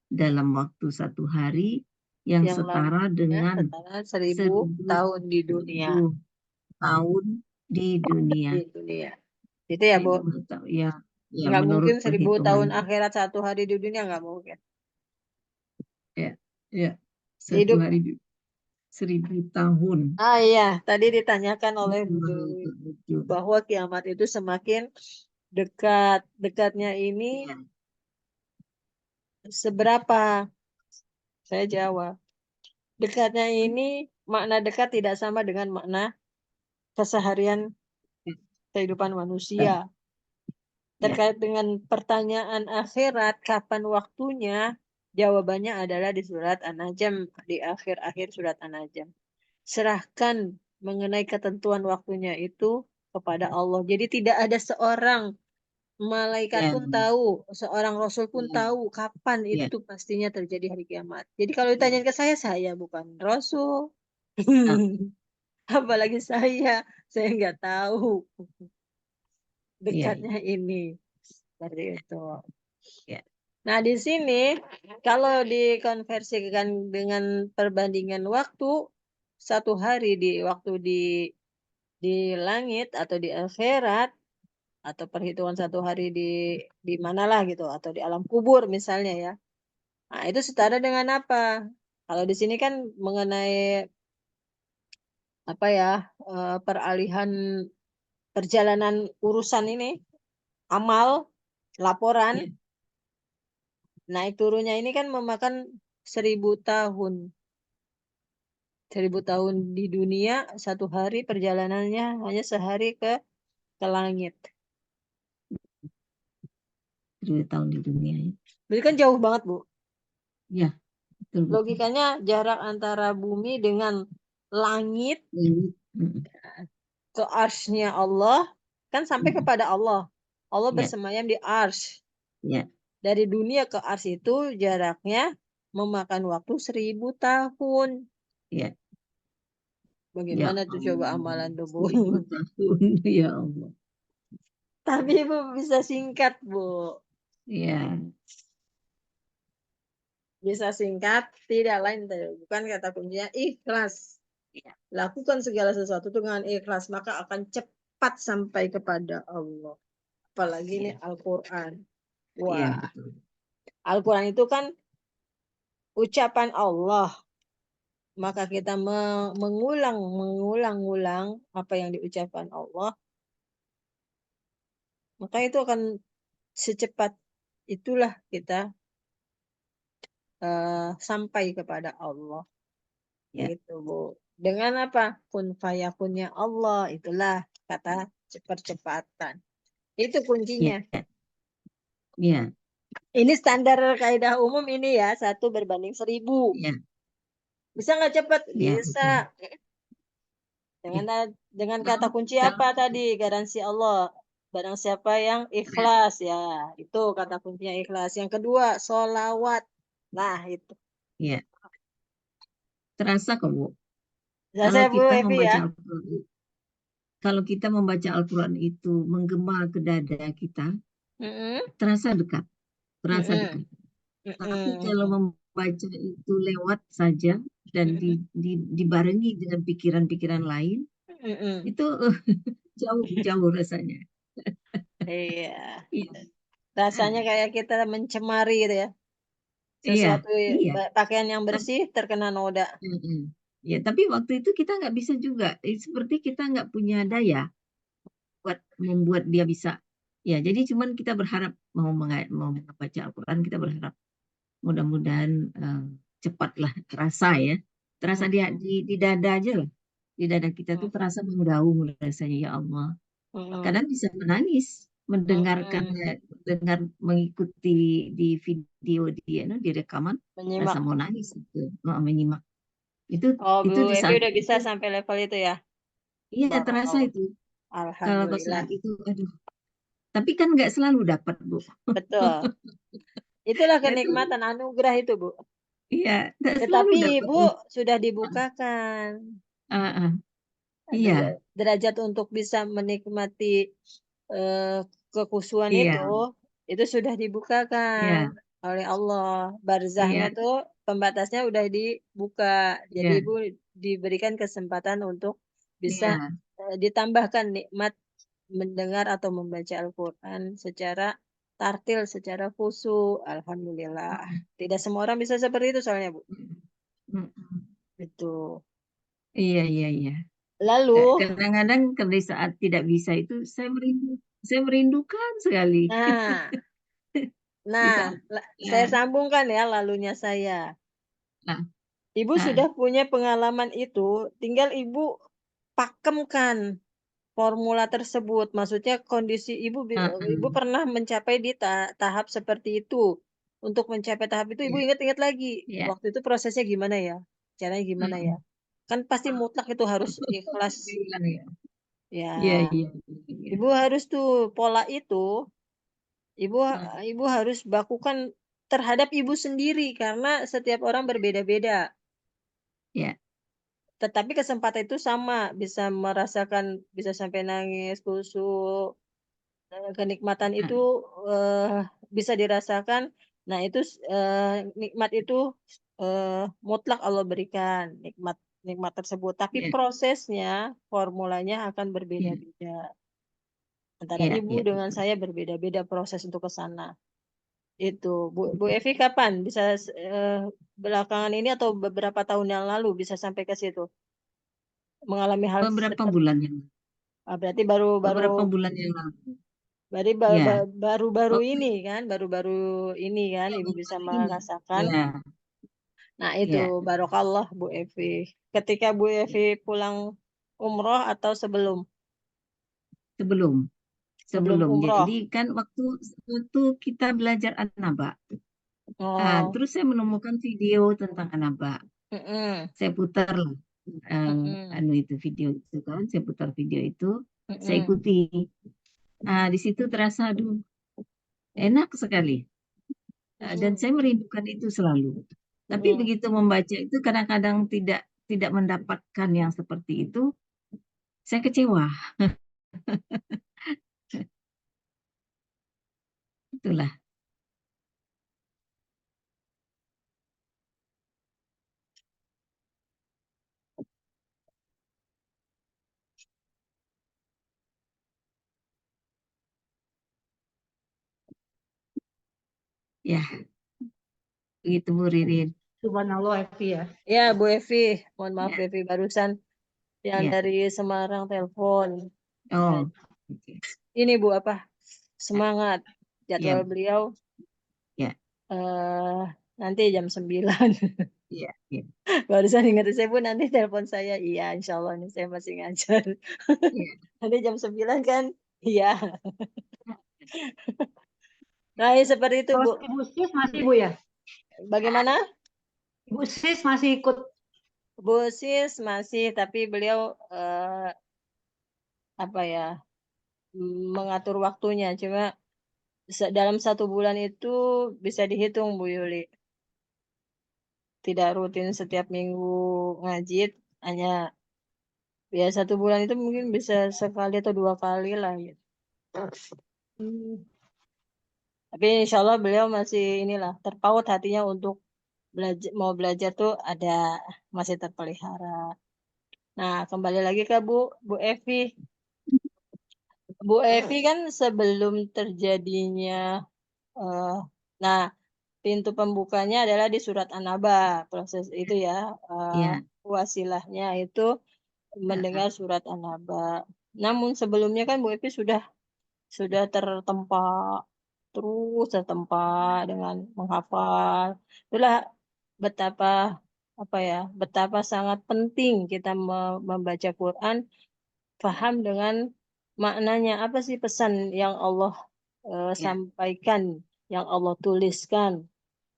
dalam waktu 1 hari yang yang setara lamanya dengan setara 1000 1000 tahun di dunia. tahun di dunia. Di dunia. Itu ya, Bu. Ya, ya Nggak menurut mungkin 1000 perhitungan. tahun akhirat 1 hari di dunia, nggak mungkin. Ya, ya. 1 Hidup. hari 1000 tahun. Ah iya, tadi ditanyakan oleh Bu Dewi Itu. bahwa kiamat itu semakin dekat. Dekatnya ini Ya, seberapa? Saya jawab. Dekatnya ini makna dekat tidak sama dengan makna keseharian kehidupan manusia. Terkait dengan pertanyaan akhirat, kapan waktunya? Jawabannya adalah di surat An-Najm, di akhir-akhir surat An-Najm. Serahkan mengenai ketentuan waktunya itu kepada Allah. Jadi tidak ada seorang malaikat Ya, pun tahu, seorang rasul pun ya, tahu kapan ya. itu pastinya terjadi hari kiamat. Jadi kalau Ya. ditanya ke saya bukan rasul. Ah, Apalagi saya nggak tahu iya, iya. dekatnya ini. Seperti itu. Ya. Nah, di sini kalau dikonversikan dengan perbandingan waktu, satu hari di waktu di langit atau di akhirat, atau perhitungan satu hari di manalah gitu, atau di alam kubur misalnya ya. Nah, itu setara dengan apa? Kalau di sini kan mengenai apa ya, peralihan perjalanan urusan ini, amal, laporan, Ya. naik turunnya ini kan memakan 1000 tahun. 1000 tahun di dunia, satu hari perjalanannya hanya sehari ke langit. 2 tahun di dunia ya. Berarti kan jauh banget, Bu. Ya, betul betul. Logikanya jarak antara bumi dengan langit Mm, ke arsy-nya Allah kan sampai mm, kepada Allah. Allah Ya, bersemayam di arsy. ya, Dari dunia ke arsy itu jaraknya memakan waktu 1000 tahun. ya. Ya Bagaimana tuh coba Allah, amalan tuh, Bu? 1000 tahun. Ya Allah. Tapi Ibu bisa singkat, Bu. Ya, Bisa singkat, tidak lain bukan kata kuncinya ikhlas. ya, Lakukan segala sesuatu dengan ikhlas, maka akan cepat sampai kepada Allah. Apalagi ini ya, Al-Quran. ya, Wah, betul. Al-Quran itu kan ucapan Allah. Maka kita mengulang-ulang apa yang diucapkan Allah. Maka itu akan secepat itulah kita sampai kepada Allah. Ya, Gitu, Bu. Dengan apa? Kun fayakunnya Allah. Itulah kata percepatan. Itu ya, kuncinya. ya, Ini standar kaidah umum ini ya. 1 berbanding 1000. ya, Bisa nggak cepat? ya, Bisa. betul. Ya. Dengan kata Kalau, kunci kalau apa tadi? Garansi Allah. Barang siapa yang ikhlas ya. Itu kata kuncinya ikhlas. Yang kedua, sholawat. Nah, itu. ya, terasa kok, Bu. Kalau Saya Bu kita Evi ya. membaca Al-Quran, kalau kita membaca Al-Quran itu menggema ke dada kita, Mm-mm. terasa dekat, terasa Mm-mm. dekat. Tapi kalau Mm-mm. membaca itu lewat saja dan Mm-mm. dibarengi dengan pikiran-pikiran lain, Mm-mm. itu jauh-jauh rasanya. Iya. Iya, Rasanya kayak kita mencemari gitu ya. iya, Sesuatu iya. pakaian yang Tapi, bersih terkena noda. ya, tapi waktu itu kita nggak bisa juga. Seperti kita nggak punya daya buat membuat dia bisa. Ya, jadi cuman kita berharap mau membaca Al-Quran, kita berharap mudah-mudahan cepatlah terasa ya. Terasa dia Mm-mm. di dada aja lah. Di dada kita tuh Mm-mm. terasa menggaung rasanya ya Allah. Mm-mm. Kadang bisa menangis mendengarkan Mm-mm. dengar mengikuti di video dia di rekaman rasa Menyimak. mau nangis itu menyimak itu Oh, Bu itu di Evi saat udah bisa itu sampai level itu ya. iya terasa Wow. itu kalau ke Alhamdulillah. saat itu aduh tapi kan nggak selalu dapat Bu. Betul. Itulah Nggak selalu kenikmatan anugerah itu, Bu. iya nggak selalu Tetapi dapat Ibu sudah dibukakan ah, ah. Iya derajat untuk bisa menikmati eh, kekhusyuan iya itu sudah dibukakan iya oleh Allah. Barzahnya iya tuh pembatasnya udah dibuka. Jadi iya Ibu diberikan kesempatan untuk bisa iya ditambahkan nikmat mendengar atau membaca Al-Quran secara tartil, secara khusyuk. Alhamdulillah. Tidak semua orang bisa seperti itu soalnya, Bu. Mm, Itu. iya iya iya Lalu, kadang-kadang di saat tidak bisa itu saya merindukan sekali nah, di nah, saat saya ya sambungkan ya lalunya saya. nah, Ibu nah, sudah punya pengalaman itu, tinggal Ibu pakemkan, formula tersebut. Maksudnya kondisi ibu ibu pernah mencapai di tahap seperti itu. Untuk mencapai tahap itu ibu Ya, ingat-ingat lagi, ya. waktu itu prosesnya gimana ya? Caranya gimana ya? Kan pasti mutlak itu harus ikhlas. Bilang ya. Ya, Iya, iya, iya. ibu harus tuh pola itu, ibu ibu harus bakukan terhadap ibu sendiri karena setiap orang berbeda-beda. Ya, Tetapi kesempatan itu sama, bisa merasakan, bisa sampai nangis, kusuk, kenikmatan itu bisa dirasakan. Nah, itu nikmat itu mutlak Allah berikan nikmat nikmat tersebut. Tapi ya, prosesnya, formulanya akan ya, berbeda-beda. Antara ya, ibu ya, dengan betul. saya berbeda-beda proses untuk ke sana. Itu, Bu Evi kapan bisa belakangan ini atau beberapa tahun yang lalu bisa sampai ke situ? Mengalami hal Beberapa seperti bulan yang berarti baru baru beberapa bulan yang lalu. berarti Ya, baru-baru waktu ini kan, baru-baru ini kan Ibu bisa baru-baru ini. merasakan. Ya, Nah, itu ya. barokallah Bu Evi. Ketika Bu Evi pulang umroh atau sebelum Sebelum, sebelum sebelum. umroh? Jadi kan waktu kita belajar An-Naba, Oh, terus saya menemukan video tentang An-Naba. mm-mm, Saya putar lah, mm-mm, anu itu video itu kan, saya putar video itu, saya mm-mm, ikuti. Di situ terasa, aduh, enak sekali. Dan mm-mm, saya merindukan itu selalu. Tapi mm-mm. begitu membaca itu kadang-kadang tidak tidak mendapatkan yang seperti itu, saya kecewa. Itulah, ya, begitu Bu Ririn. Subhanallah Evi ya. Ya, Bu Evi, mohon maaf Ya, Bu Evi barusan yang ya. dari Semarang telepon. Ya, Oh, oke. ini Bu apa? Semangat. Ya, Jadwal beliau ya, eh nanti jam 9. ya, ya, Barusan ingat saya Bu nanti telepon saya. Iya, insya Allah nih saya masih ngajar. ya. Nanti jam 9 kan? Iya. Nah, ya seperti itu Kalau Bu. Ibu Sis masih Bu ya? Bagaimana? Ibu Sis masih ikut. Bu Sis masih, tapi beliau apa ya mengatur waktunya. Cuma dalam 1 bulan itu bisa dihitung Bu Yuli. Tidak rutin setiap minggu ngaji, hanya ya 1 bulan itu mungkin bisa sekali atau 2 kali lah gitu. Tapi insya Allah beliau masih inilah terpaut hatinya untuk belajar, mau belajar tuh ada masih terpelihara. Nah, kembali lagi ke Bu Evi. Bu Evi kan sebelum terjadinya eh, nah pintu pembukanya adalah di surat An-Naba. Proses itu ya, eh, Ya. wasilahnya itu Ah, mendengar surat An-Naba. Namun sebelumnya kan Bu Evi sudah tertempa terus tertempa dengan menghafal. Itulah betapa apa ya, betapa sangat penting kita membaca Quran, paham dengan maknanya apa sih pesan yang Allah ya, sampaikan, yang Allah tuliskan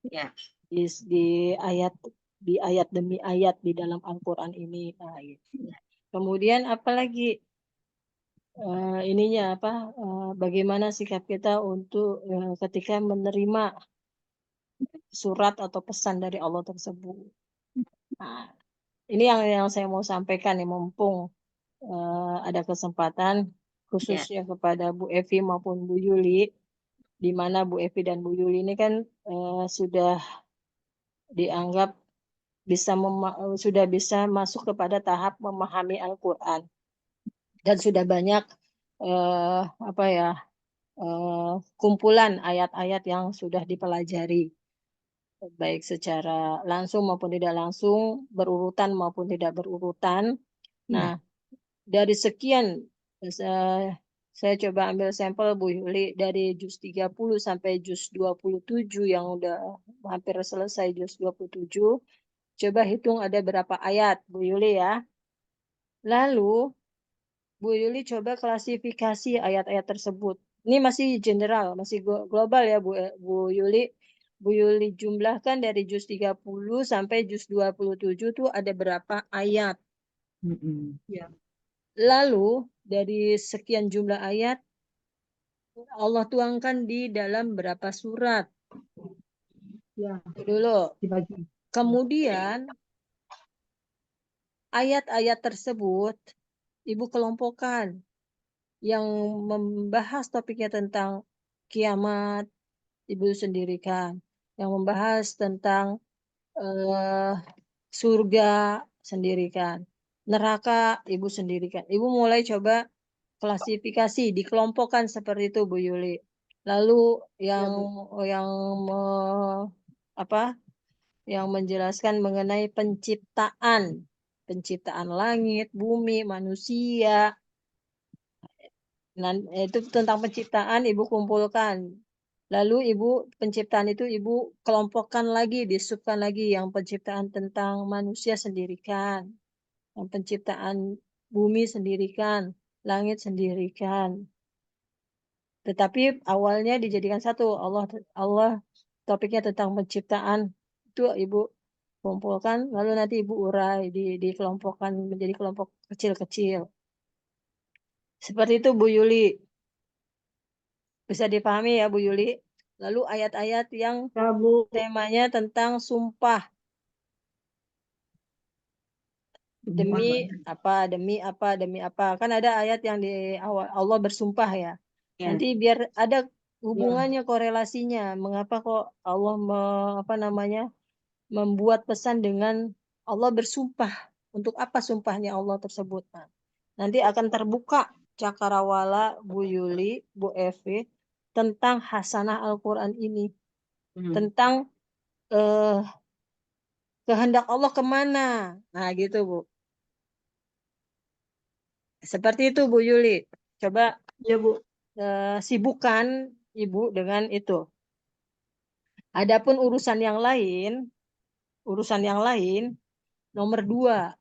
ya, di ayat demi ayat di dalam Al-Quran ini. Nah, gitu. ya, Kemudian apalagi ininya apa? Bagaimana sikap kita untuk ketika menerima surat atau pesan dari Allah tersebut. Nah, ini yang saya mau sampaikan nih, mumpung ada kesempatan ya, khususnya kepada Bu Evi maupun Bu Yuli, di mana Bu Evi dan Bu Yuli ini kan sudah dianggap sudah bisa masuk kepada tahap memahami Al-Quran dan sudah banyak apa ya kumpulan ayat-ayat yang sudah dipelajari baik secara langsung maupun tidak langsung, berurutan maupun tidak berurutan. ya, Nah, dari sekian saya coba ambil sampel Bu Yuli dari juz 30 sampai juz 27 yang udah hampir selesai juz 27. Coba hitung ada berapa ayat Bu Yuli ya. Lalu Bu Yuli coba klasifikasi ayat-ayat tersebut. Ini masih general, masih global ya Bu Yuli. Bu Yuli jumlahkan dari juz 30 sampai juz 27 tuh ada berapa ayat. Ya. Lalu dari sekian jumlah ayat Allah tuangkan di dalam berapa surat. Ya, Itu dulu. dibagi. Kemudian ayat-ayat tersebut Ibu kelompokkan. Yang membahas topiknya tentang kiamat, Ibu sendirikan. Yang membahas tentang surga, sendirikan. Neraka, Ibu sendirikan. Ibu mulai coba klasifikasi, dikelompokkan seperti itu, Bu Yuli. Lalu Ya, yang Bu. yang apa? Yang menjelaskan mengenai penciptaan langit, bumi, manusia. Nah, itu tentang penciptaan Ibu kumpulkan. Lalu Ibu penciptaan itu Ibu kelompokkan lagi, disubkan lagi yang penciptaan tentang manusia sendirikan, yang penciptaan bumi sendirikan, langit sendirikan. Tetapi awalnya dijadikan satu. Allah topiknya tentang penciptaan itu Ibu kumpulkan, lalu nanti Ibu urai dikelompokkan menjadi kelompok kecil-kecil. Seperti itu Bu Yuli. Bisa dipahami ya Bu Yuli. Lalu ayat-ayat yang Ya, Bu. temanya tentang sumpah. Demi apa, demi apa, demi apa. Kan ada ayat yang di awal Allah bersumpah ya. Ya. Nanti biar ada hubungannya, korelasinya. Mengapa kok Allah membuat pesan dengan Allah bersumpah. Untuk apa sumpahnya Allah tersebut. Nah, nanti akan terbuka cakrawala Bu Yuli, Bu Evi, tentang hasanah Al-Quran ini. Tentang kehendak Allah kemana. Nah gitu Bu. Seperti itu Bu Yuli. Coba Ya, Bu. sibukkan Ibu dengan itu. Adapun urusan yang lain, nomor 2.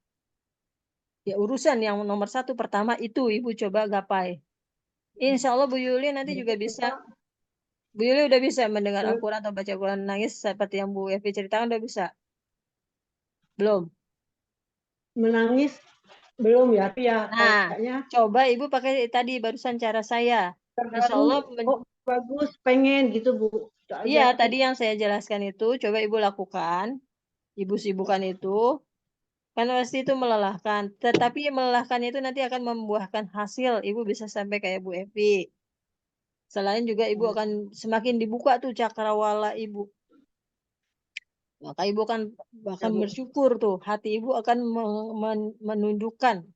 Ya urusan yang nomor 1 pertama itu Ibu coba gapai. Insya Allah Bu Yuli nanti juga bisa. Bu Yuli udah bisa mendengar Al-Quran atau baca Al-Quran nangis seperti yang Bu Evi ceritakan udah bisa? Belum? Menangis belum ya, tapi ya Nah, kayaknya coba Ibu pakai tadi barusan cara saya. Insya terharu. Allah Oh, bagus, pengen gitu, Bu. Itu iya, aja. tadi yang saya jelaskan itu, coba Ibu lakukan. Ibu sibukkan itu. Kan pasti itu melelahkan. Tetapi melelahkannya itu nanti akan membuahkan hasil. Ibu bisa sampai kayak Bu Evi. Selain juga Ibu akan semakin dibuka tuh cakrawala Ibu. Maka Ibu kan bahkan Ya, Bu. bersyukur tuh. Hati Ibu akan menundukkan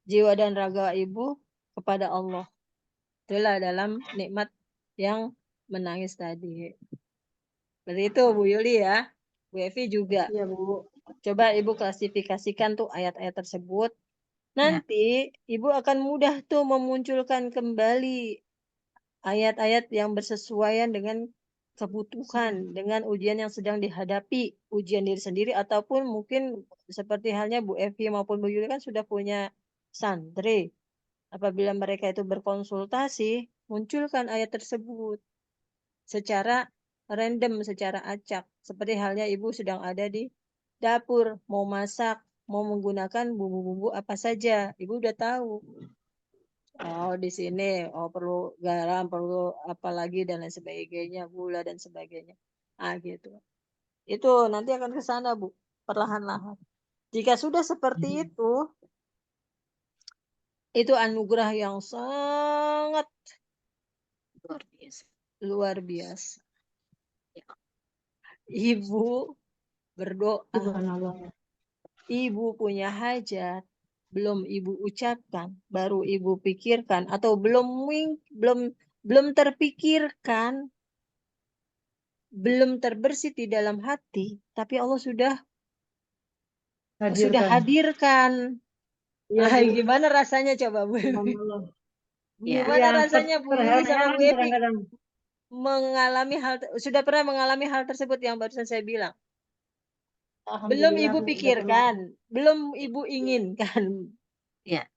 jiwa dan raga Ibu kepada Allah. Itulah dalam nikmat yang menangis tadi. Seperti itu Bu Yuli ya. Bu Evi juga. Iya, Bu. Coba Ibu klasifikasikan tuh ayat-ayat tersebut. Nanti Ibu akan mudah tuh memunculkan kembali ayat-ayat yang bersesuaian dengan kebutuhan, dengan ujian yang sedang dihadapi, ujian diri sendiri ataupun mungkin seperti halnya Bu Evi maupun Bu Yuli kan sudah punya santri. Apabila mereka itu berkonsultasi, munculkan ayat tersebut secara random, secara acak. Seperti halnya Ibu sedang ada di dapur, mau masak, mau menggunakan bumbu-bumbu apa saja. Ibu udah tahu. Oh, di sini, oh perlu garam, perlu apa lagi dan lain sebagainya, gula dan sebagainya. Ah, gitu. Itu nanti akan ke sana, Bu, perlahan-lahan. Jika sudah seperti itu anugerah yang sangat luar biasa. Ibu berdoa, Subhanallah. Ibu punya hajat, belum Ibu ucapkan, baru Ibu pikirkan atau belum terpikirkan, belum terbersit di dalam hati, tapi Allah sudah Hadirkan. hadirkan. Iya, Ah, Bu. gimana rasanya coba Bu Evi? Subhanallah. Gimana Ya, rasanya Bu Yuli sama terheran Bu Evi kadang-kadang. sudah pernah mengalami hal tersebut yang barusan saya bilang? belum Alhamdulillah ibu Bu, udah pikirkan, belum ibu inginkan. Ya,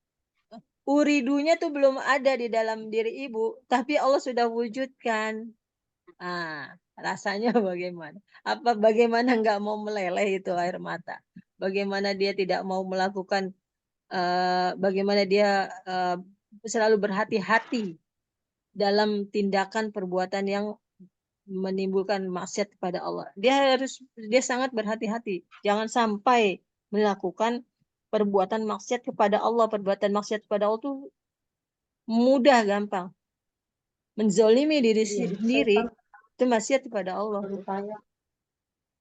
Uridunya tuh belum ada di dalam diri ibu, tapi Allah sudah wujudkan. Rasanya bagaimana? Apa bagaimana nggak mau meleleh itu air mata? Bagaimana dia tidak mau melakukan, bagaimana dia selalu berhati-hati dalam tindakan perbuatan yang menimbulkan maksiat kepada Allah. Dia sangat berhati-hati. Jangan sampai melakukan perbuatan maksiat kepada Allah. Perbuatan maksiat kepada Allah tuh mudah, gampang. Menzolimi diri sendiri setan itu maksiat kepada Allah. berupaya.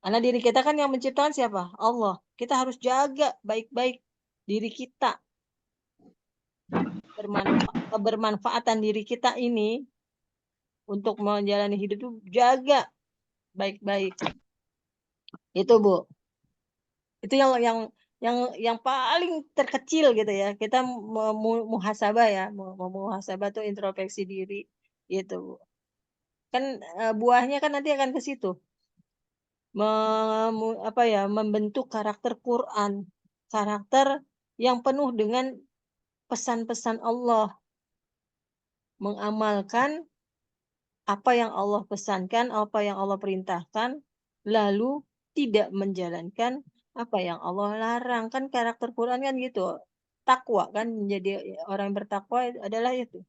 Karena diri kita kan yang menciptakan siapa? Allah. Kita harus jaga baik-baik diri kita. Bermanfaatan diri kita ini untuk menjalani hidup itu jaga baik-baik. Itu Bu. Itu yang paling terkecil gitu ya. Kita muhasabah ya, muhasabah tuh introspeksi diri gitu. Kan buahnya kan nanti akan ke situ. Membentuk karakter Quran, karakter yang penuh dengan pesan-pesan Allah, mengamalkan apa yang Allah pesankan, apa yang Allah perintahkan, lalu tidak menjalankan apa yang Allah larang. Kan karakter Quran kan gitu. Takwa kan, menjadi orang yang bertakwa adalah itu.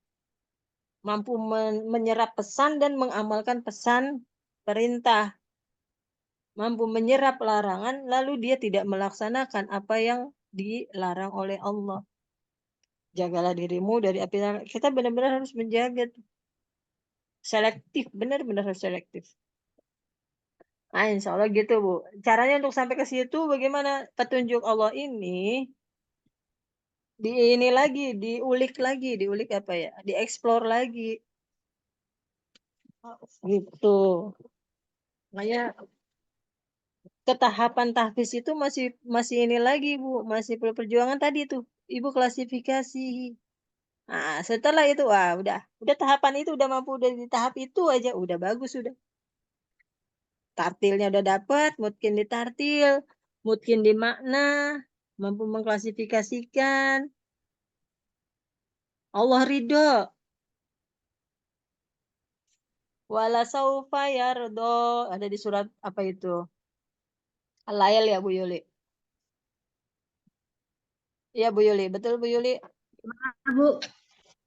Mampu menyerap pesan dan mengamalkan pesan perintah. Mampu menyerap larangan, lalu dia tidak melaksanakan apa yang dilarang oleh Allah. Jagalah dirimu dari api neraka. Kita benar-benar harus menjaga. Selektif, benar-benar harus selektif. Nah, insya Allah gitu, Bu. Caranya untuk sampai ke situ bagaimana? Petunjuk Allah ini diulik apa ya? Dieksplor lagi. Gitu. Makanya ketahapan tahfiz itu masih ini lagi, Bu. Masih perlu perjuangan tadi tuh. Ibu klasifikasi. Nah, setelah itu, udah tahapan itu udah mampu, udah di tahap itu aja, udah bagus sudah. Tartilnya udah dapat, mungkin ditartil, mungkin di makna, mampu mengklasifikasikan. Allah ridho. Wala saufa yardo. Ada di surat apa itu? Al-Lail ya Bu Yuli. Iya Bu Yuli, betul Bu Yuli. Bu,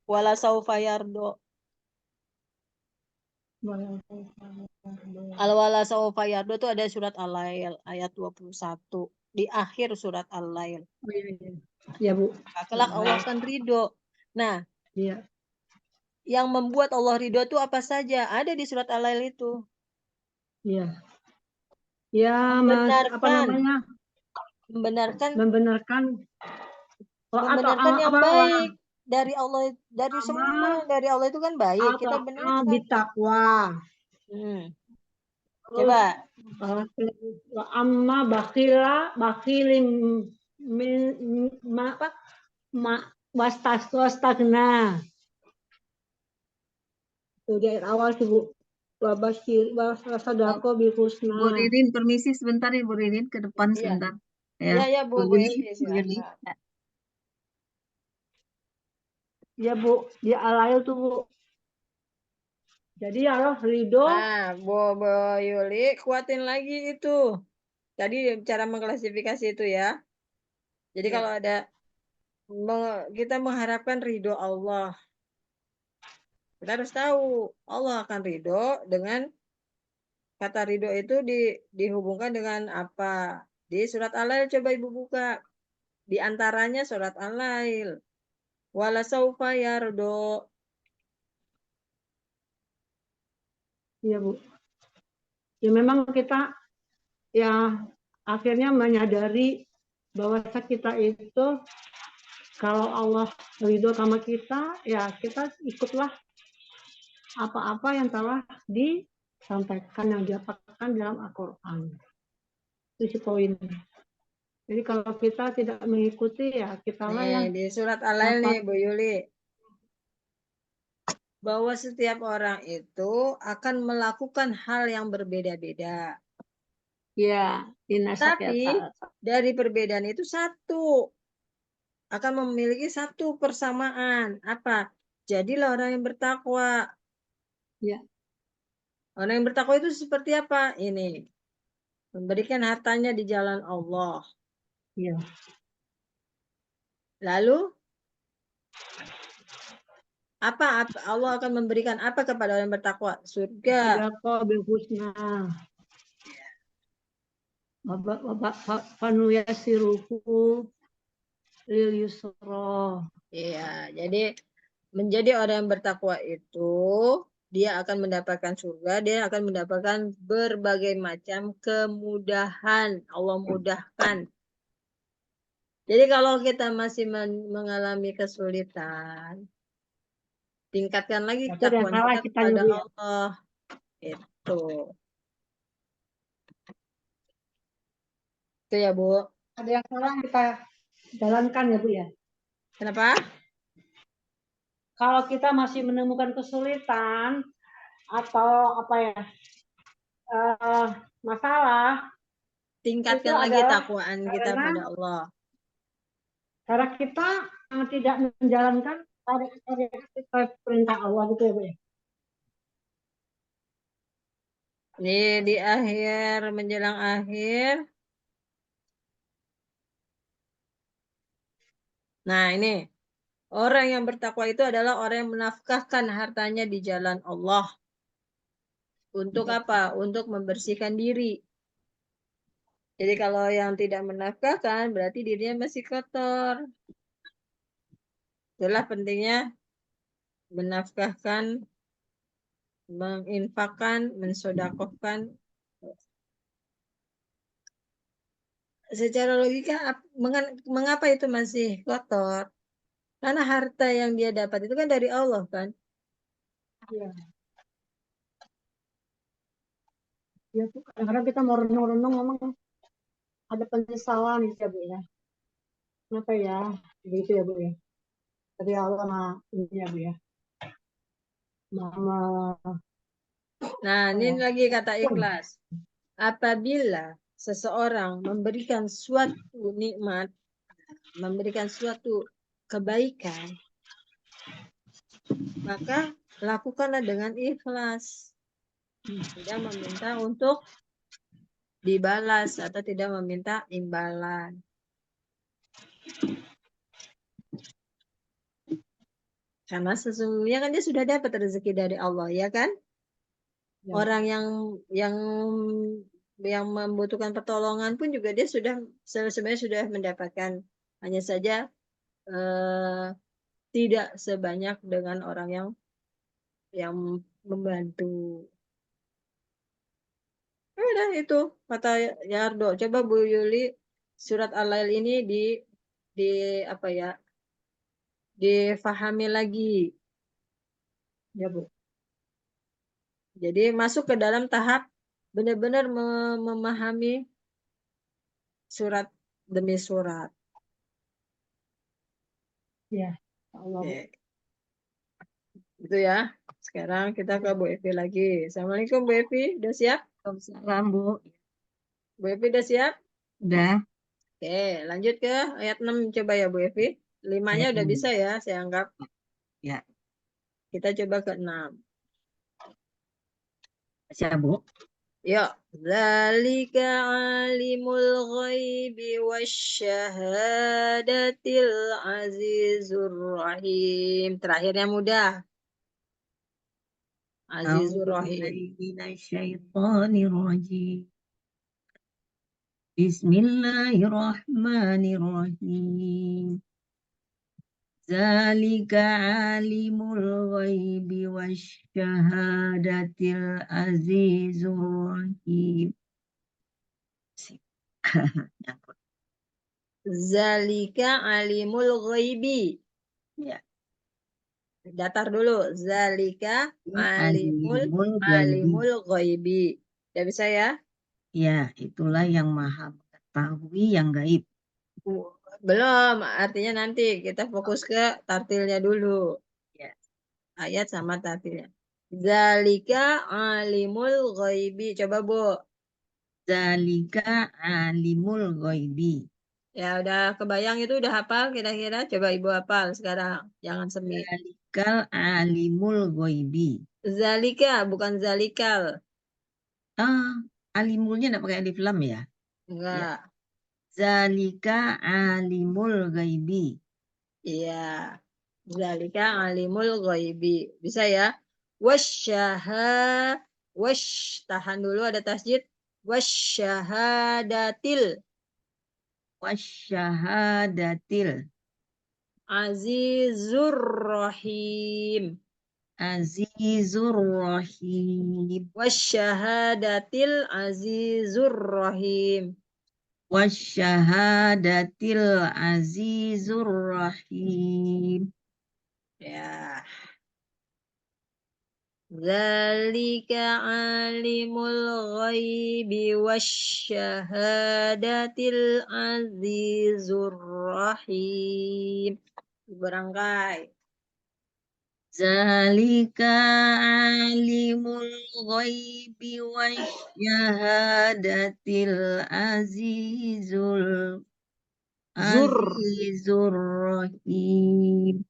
Wala saufa yardo. Al-wala saufa yardo itu ada surat Al-Lail ayat 21. Di akhir surat Al-Lail. oh, iya, iya. Ya Bu. Kelak Allah akan ridho. Nah, Iya. yang membuat Allah ridho itu apa saja? Ada di surat Al-Lail itu. Iya. Ya, apa Membenarkan, namanya? membenarkan Membenarkan membenarkan yang apa baik dari Allah, dari sama semua dari Allah itu kan baik, kita benarkan. bitakwa. Terus Coba amma bakhilim min apa wastagna. Itu di ayat awal sih Bu. Wabashir wasadako bil Bu husna. Ririn, permisi sebentar ya Bu Ririn, ke depan iya. sebentar. Ya Bu Bu Yuli, Esti, Bu Yuli. silakan. Ya Bu, di Al-Lail tuh Bu. Jadi Allah ridho. Bu Yuli, kuatin lagi itu. Tadi cara mengklasifikasi itu ya. Jadi Ya. kalau ada kita mengharapkan ridho Allah, kita harus tahu Allah akan ridho dengan kata ridho itu dihubungkan dengan apa? Di surat Al-Lail coba Ibu buka. Di antaranya surat Al-Lail. Wala saufa yardo. Iya Bu. Ya memang kita ya akhirnya menyadari bahwa kita itu kalau Allah ridho sama kita, ya kita ikutlah apa-apa yang telah disampaikan, yang diapakan dalam Al-Quran. Itu si poinnya. Jadi kalau kita tidak mengikuti, ya kitalah yang Nih, di surat Al-Lail nih, dapat. Bu Yuli. Bahwa setiap orang itu akan melakukan hal yang berbeda-beda. Ya, inasak ya. Tapi dari perbedaan itu satu akan memiliki satu persamaan. Apa? Jadilah orang yang bertakwa. Ya. Orang yang bertakwa itu seperti apa? Ini, memberikan hartanya di jalan Allah. Ya. Lalu apa Allah akan memberikan apa kepada orang yang bertakwa? Surga. Sodako bil husna. Panu yasiruhu lil yusra. Iya, jadi menjadi orang yang bertakwa itu dia akan mendapatkan surga, dia akan mendapatkan berbagai macam kemudahan. Allah mudahkan. Jadi kalau kita masih mengalami kesulitan, tingkatkan lagi Itu yang ketakwaan salah kita kita kepada Bu ya. Allah. Itu. Itu ya, Bu. Ada yang salah kita jalankan ya Bu ya. Kenapa? Kalau kita masih menemukan kesulitan atau apa ya masalah, Tingkatkan itu lagi adalah takwaan kita pada Allah. karena kita tidak menjalankan perintah Allah gitu ya Bu ya. Ini di akhir, menjelang akhir. Nah, ini. Orang yang bertakwa itu adalah orang yang menafkahkan hartanya di jalan Allah. Untuk apa? Untuk membersihkan diri. Jadi kalau yang tidak menafkahkan, berarti dirinya masih kotor. Itulah pentingnya menafkahkan, menginfakkan, mensodakohkan. Secara logika, mengapa itu masih kotor? Karena harta yang dia dapat itu kan dari Allah kan. Iya. Ya, kadang-kadang kita mau renung-renung memang ada penyesalan gitu ya Bu ya. Kenapa ya? Begitu ya Bu ya. Dari Allah mah ini ya Bu ya. Mama. Nah, ini lagi kata ikhlas. Apabila seseorang memberikan suatu nikmat, memberikan suatu kebaikan, maka lakukanlah dengan ikhlas. Tidak meminta untuk dibalas atau tidak meminta imbalan. Karena sesungguhnya kan dia sudah dapat rezeki dari Allah, ya kan? Ya. Orang yang membutuhkan pertolongan pun juga dia sebenarnya sudah mendapatkan, hanya saja tidak sebanyak dengan orang yang membantu. Udah itu kata Yardo. Coba Bu Yuli surat Al-Lail ini di apa ya? Difahami lagi. Ya, Bu. Jadi masuk ke dalam tahap benar-benar memahami surat demi surat. Ya, Allah. Oke. Itu ya. Sekarang kita ke Bu Evi lagi. Assalamualaikum Bu Evi, udah siap? Waalaikumsalam Bu. Bu Evi udah siap? Udah. Oke, lanjut ke ayat 6 coba ya Bu Evi. 5-nya Ayat udah 6. bisa ya, saya anggap. Ya. Kita coba ke 6. Siap Bu. Ya, dzalika alimul ghaibi wasyahadatil azizur rahim. Terakhirnya mudah. Azizur rahim. A'udzubillahiminasyaitonirrajim. Bismillahirrahmanirrahim. Zalika alimul ghaibi wasyahadatil azizur rahim. Zalika alimul ghaibi. Ya. Datar dulu. Zalika alimul ghaibi. Ya bisa ya? Ya, itulah yang maha mengetahui yang gaib. Belum, artinya nanti kita fokus ke tartilnya dulu. Ya. Ayat sama tartilnya. Zalika alimul ghaibi. Coba Bu. Zalika alimul ghaibi. Ya udah kebayang itu udah hafal kira-kira? Coba Ibu hafal sekarang. Jangan semi. Zalikal alimul ghaibi. Zalika bukan zalikal. Alimulnya enggak pakai alif lam ya? Ya. Enggak. Zalika alimul ghaibi. Iya. Zalika alimul ghaibi. Bisa ya? Tahan dulu ada tasjid. Wasyahadatil Wasyahadatil azizur rahim. azizur rahim. Wasyahadatil azizur rahim. Wasyahadatil azizur rahim. Ya. Zalika alimul ghaibi wasyahadatil azizur rahim. Berangkai. Zalika alimul ghaibi wasyahadatil azizur rahim.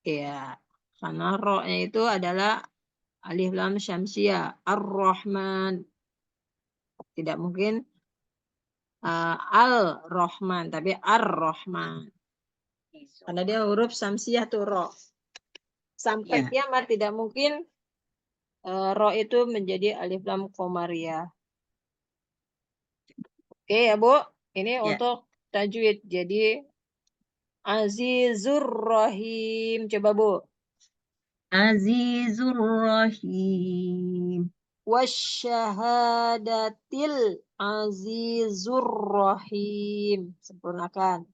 Ya, karena ro-nya itu adalah alif lam syamsiah. Ar-Rahman. Tidak mungkin Al-Rahman, tapi Ar-Rahman. Karena dia huruf syamsiah tuh ro. Sampai Ya. kiamat tidak mungkin ro itu menjadi alif lam komariah. Oke ya Bu, ini Ya. untuk tajwid. Jadi Azizur Rahim. Coba Bu. Azizur Rahim. Wasyahadatil Azizur Rahim. Sempurnakan.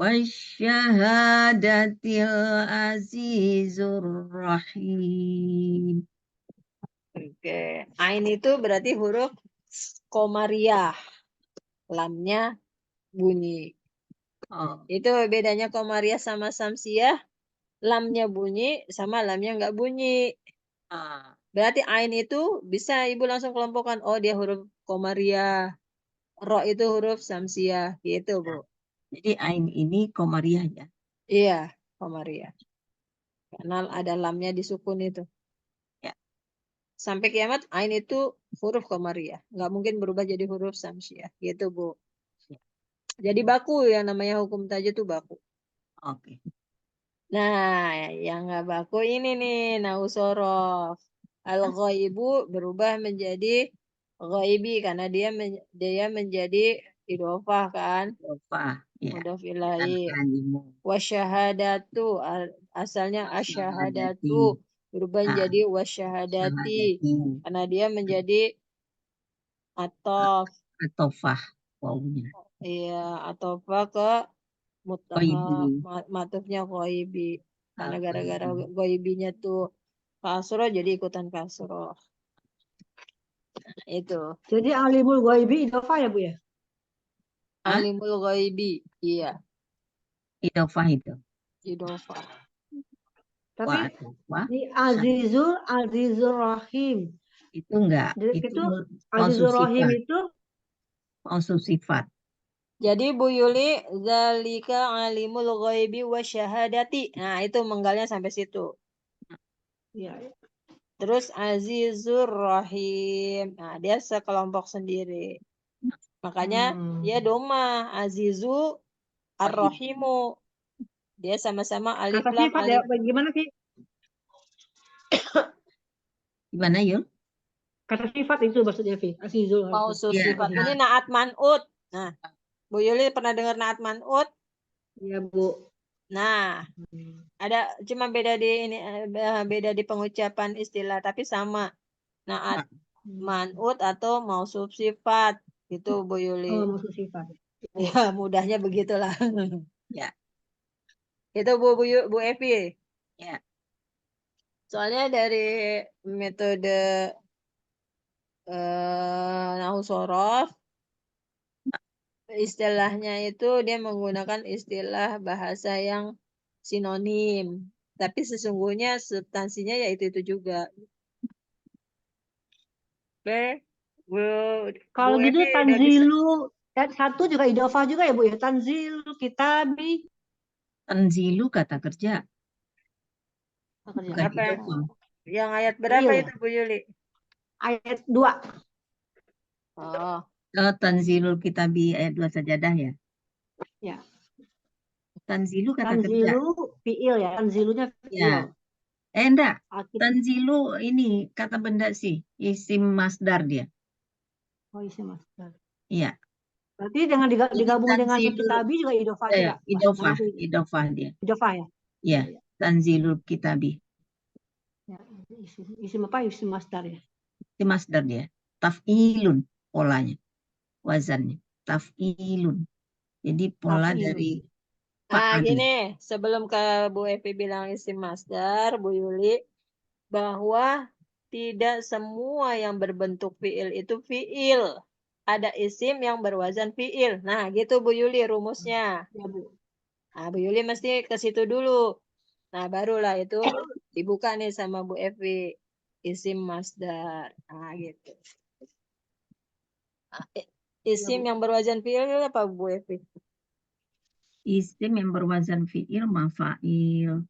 Wasyahadatil azizur rahim. Oke. Ain itu berarti huruf komariah. Lamnya bunyi. Itu bedanya komariah sama samsiah. Lamnya bunyi sama lamnya nggak bunyi. Berarti ain itu bisa Ibu langsung kelompokkan. Oh dia huruf komariah. Ro itu huruf samsiah. Gitu Bu. Jadi ain ini komariah ya? Iya, komariah. Karena ada lamnya di sukun itu. Ya. Sampai kiamat ain itu huruf komariah. Nggak mungkin berubah jadi huruf samsiah. Gitu Bu. Ya. Jadi baku yang namanya hukum tajwid itu baku. Oke. Nah, yang nggak baku ini nih, nausorof. Al-ghaibu berubah menjadi ghaibi karena dia menjadi idhofah kan? Idhofah. Ya. Mudhof ilaih. Alimu. Wasyahadatu asalnya asyahadatu berubah menjadi wasyahadati karena dia menjadi atof. Atofah. Wawunya. Iya, atofah ke matufnya ghaibi. Karena gara-gara ghaibinya tuh kasroh jadi ikutan kasroh. Itu. Jadi alimul ghaibi idhofah ya Bu ya? Alimul ghaibi. Iya. Idhofah itu. Idhofah. Tapi di Azizur Rahim. Itu enggak. Itu Azizur Rahim itu mausuf sifat. Jadi Bu Yuli, zalika alimul ghaibi wa syahadati. Nah, itu menggalnya sampai situ. Ya. Terus Azizur Rahim. Nah, dia sekelompok sendiri. Makanya dia doma Azizu Ar-Rahimu. Dia sama-sama alif kata lam sifat alif. ya, gimana sih? Gimana yuk? Kata sifat itu maksudnya Vi. Azizul. Mausuf sifat. Ini naat man'ut. Nah, Bu Yuli pernah dengar naat man'ut? Iya Bu. Nah, ada cuma beda di ini beda di pengucapan istilah tapi sama. Naat man'ut atau mausuf sifat. Itu Bu Yuli. Oh, mausuf sifat. Ya, mudahnya begitulah. Ya. Itu Bu Evi. Ya. Soalnya dari metode nahu sorof istilahnya itu dia menggunakan istilah bahasa yang sinonim, tapi sesungguhnya substansinya ya itu juga. Oke, Kalau Bu gitu Evi udah bisa. tanzilu satu juga idofah juga ya Bu ya. Tanzilu kitabi Tanzilu kata kerja, kerja. bukan Apa idofah. yang ayat berapa Fiil ya. itu Bu Yuli? Ayat 2. Oh, Tanzilul kitabi ayat 2 sajadah ya. Ya. Tanzilu kata kerja. Tanzilu fiil ya. Tanzilunya fiil. Ya. Enggak. Alkitab. Tanzilu ini kata benda sih. Isim masdar dia. Oh isi master. Iya. Berarti dengan Jadi digabung dengan tanzilu kitabi juga idofah juga. idofah. Termasuk Idofah dia. idofah ya. Iya. Tanzilul kitabi. Ya, isim apa? Isim master ya. Itu masdar dia. Taf'ilun polanya. Wazannya. Taf'ilun. Jadi pola Taf'ilun. dari Ah, fa'al. gini, sebelum ke Bu Evi bilang isim masdar, Bu Yuli, bahwa tidak semua yang berbentuk fiil itu fiil. Ada isim yang berwazan fiil. Nah, gitu Bu Yuli rumusnya. Ya Bu. Nah, Bu Yuli mesti ke situ dulu. Nah, barulah itu dibuka nih sama Bu Evi. Isim masdar. Nah, gitu. Nah, isim Bu. yang berwazan fiil itu apa Bu Evi? Isim yang berwazan fi'il, mafa'il.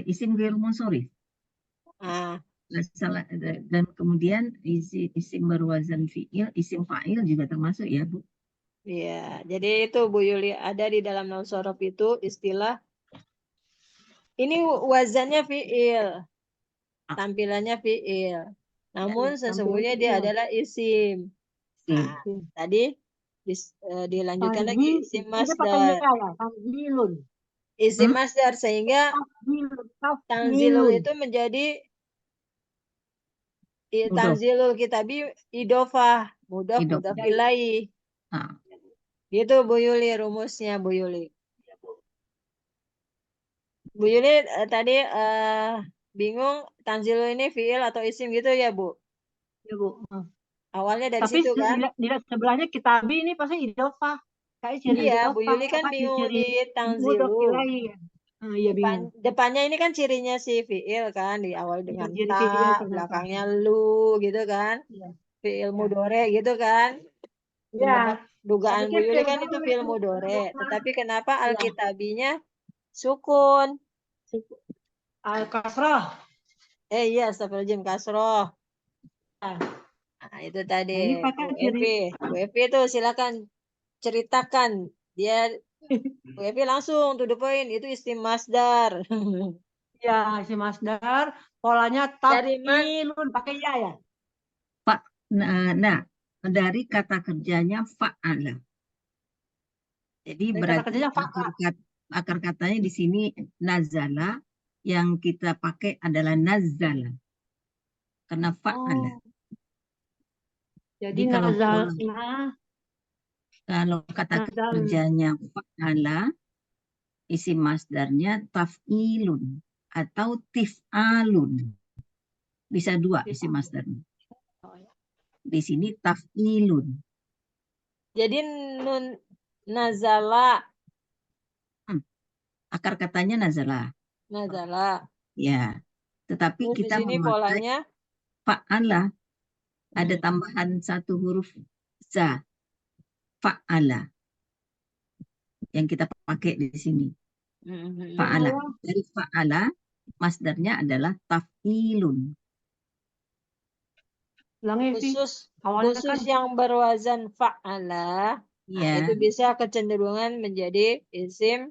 Isim ghairu munsharif. Ah, Salah, dan kemudian isim berwazan fi'il, isim fa'il juga termasuk ya, Bu. iya. Jadi itu Bu Yuli ada di dalam naun sorof itu istilah ini wazannya fiil, tampilannya fiil. Namun sesungguhnya dia Tampilan adalah isim. Nah, Isim. tadi dilanjutkan lagi Tanzil. isim Ini pakai ya masdar. ya. Tanzilun. Isim masdar sehingga Tafzilun. tanzilul Tafzilun. itu menjadi Mudof. tanzilul kitabi idofah, mudaf Idofah. ilaih. Nah, Gitu Bu Yuli rumusnya Bu Yuli. Bu Yuli tadi bingung tanzilul ini fiil atau isim gitu ya Bu? Ya Bu. Awalnya dari Tapi situ kan? di sebelahnya kitabi ini pasti idofah. Kayak ciri Iya, Bu idofah. Yuli kan Apa bingung ciri di mudhof tanzilu. ilaih ya. Iya bingung. Depannya ini kan cirinya si fiil kan, diawali Iya dengan ciri ta, fiil kenapa? belakangnya lu gitu kan. Iya. Fiil Ya. mudore gitu kan. Ya. Menebak Saya dugaan Bu pikir Yuli kan itu fiil fiil mudore. Tetapi kenapa Iya. Alkitabinya sukun? Al-Kasrah. Iya, astagfirullahaladzim kasroh. Nah, Nah, itu tadi ini Bu pakai ciri. Evi. Bu Evi itu silakan ceritakan. Dia Bu Evi langsung to the point. Itu isim masdar. Ya, si Masdar. Polanya Dari mana? taf'ilun. Pakai ya ya. nah, dari kata kerjanya fa'ala. Jadi Dari kata berarti kerjanya fa'al. akar katanya di sini nazala, yang kita pakai adalah nazala. Karena fa'ala. Oh, jadi Jadi kalau nazal. pola, Nah, kalau kata nazal. kerjanya fa'ala, isim masdarnya taf'ilun atau tif'alun. Bisa dua isim masdarnya. Oh, ya. Di sini taf'ilun. Jadi nun nazala, Akar katanya nazala. nazala. Ya. Tetapi Terus di kita sini memakai polanya fa'ala. Ada tambahan satu huruf za. Fa'ala. Yang kita pakai di sini. Fa'ala. Dari fa'ala, masdarnya adalah taf'ilun. khusus yang berwazan fa'ala. Nah, itu Ya, bisa kecenderungan menjadi isim